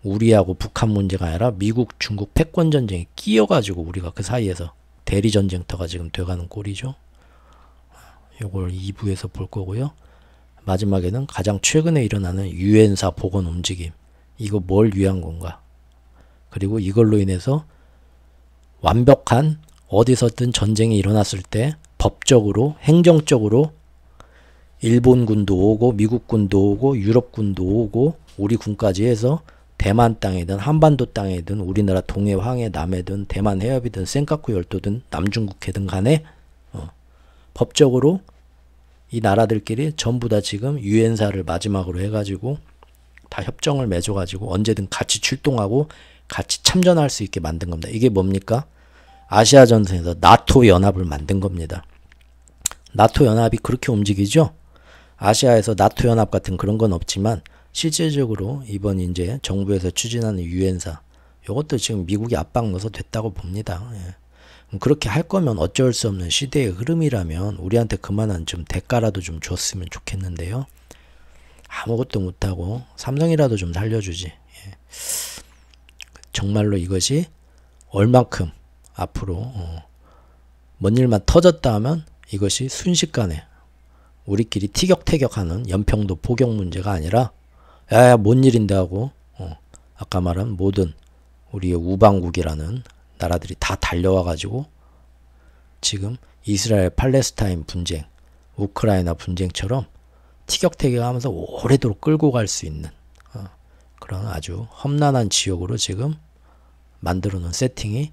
우리하고 북한 문제가 아니라 미국, 중국 패권 전쟁에 끼어가지고 우리가 그 사이에서 대리 전쟁터가 지금 돼가는 꼴이죠. 요걸 2부에서 볼 거고요. 마지막에는 가장 최근에 일어나는 유엔사 복원 움직임. 이거 뭘 위한 건가? 그리고 이걸로 인해서 완벽한 어디서든 전쟁이 일어났을 때 법적으로, 행정적으로 일본군도 오고 미국군도 오고 유럽군도 오고 우리 군까지 해서 대만 땅이든 한반도 땅이든 우리나라 동해, 황해, 남해든 대만 해협이든 센카쿠 열도든 남중국해든 간에 법적으로 이 나라들끼리 전부 다 지금 유엔사를 마지막으로 해가지고 다 협정을 맺어가지고 언제든 같이 출동하고 같이 참전할 수 있게 만든 겁니다. 이게 뭡니까? 아시아 전선에서 나토 연합을 만든 겁니다. 나토 연합이 그렇게 움직이죠? 아시아에서 나토 연합 같은 그런 건 없지만 실질적으로 이번 이제 정부에서 추진하는 유엔사 이것도 지금 미국이 압박 넣어서 됐다고 봅니다. 예. 그렇게 할 거면 어쩔 수 없는 시대의 흐름이라면 우리한테 그만한 좀 대가라도 좀 줬으면 좋겠는데요. 아무것도 못하고 삼성이라도 좀 살려주지. 예. 정말로 이것이 얼만큼 앞으로 뭔 일만 터졌다 하면 이것이 순식간에 우리끼리 티격태격하는 연평도 포격 문제가 아니라 야야 뭔 일인데 하고 아까 말한 모든 우리의 우방국이라는 나라들이 다 달려와 가지고 지금 이스라엘 팔레스타인 분쟁, 우크라이나 분쟁처럼 티격태격하면서 오래도록 끌고 갈 수 있는 그런 아주 험난한 지역으로 지금 만들어 놓은 세팅이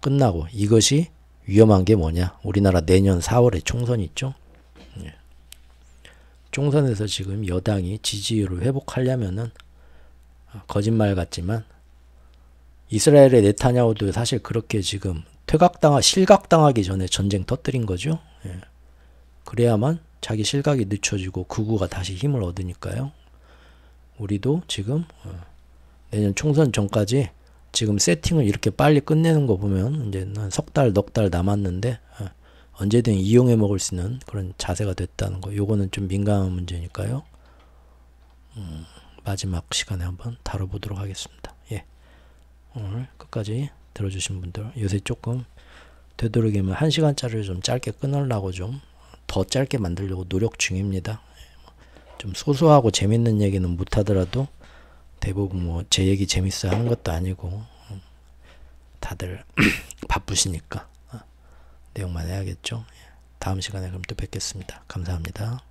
끝나고 이것이 위험한 게 뭐냐? 우리나라 내년 4월에 총선이 있죠. 총선에서 지금 여당이 지지율을 회복하려면은 거짓말 같지만 이스라엘의 네타냐후도 사실 그렇게 지금 실각당하기 전에 전쟁 터뜨린 거죠. 예. 그래야만 자기 실각이 늦춰지고 극우가 다시 힘을 얻으니까요. 우리도 지금 내년 총선 전까지 지금 세팅을 이렇게 빨리 끝내는 거 보면 이제 석 달, 넉 달 남았는데 언제든 이용해 먹을 수 있는 그런 자세가 됐다는 거. 요거는 좀 민감한 문제니까요. 마지막 시간에 한번 다뤄보도록 하겠습니다. 예. 오늘 끝까지 들어주신 분들 요새 조금 되도록이면 1시간짜리를 좀 짧게 끊으려고 좀 더 짧게 만들려고 노력 중입니다. 좀 소소하고 재밌는 얘기는 못하더라도 대부분 뭐 제 얘기 재밌어 하는 것도 아니고 다들 바쁘시니까 내용만 해야겠죠. 다음 시간에 그럼 또 뵙겠습니다. 감사합니다.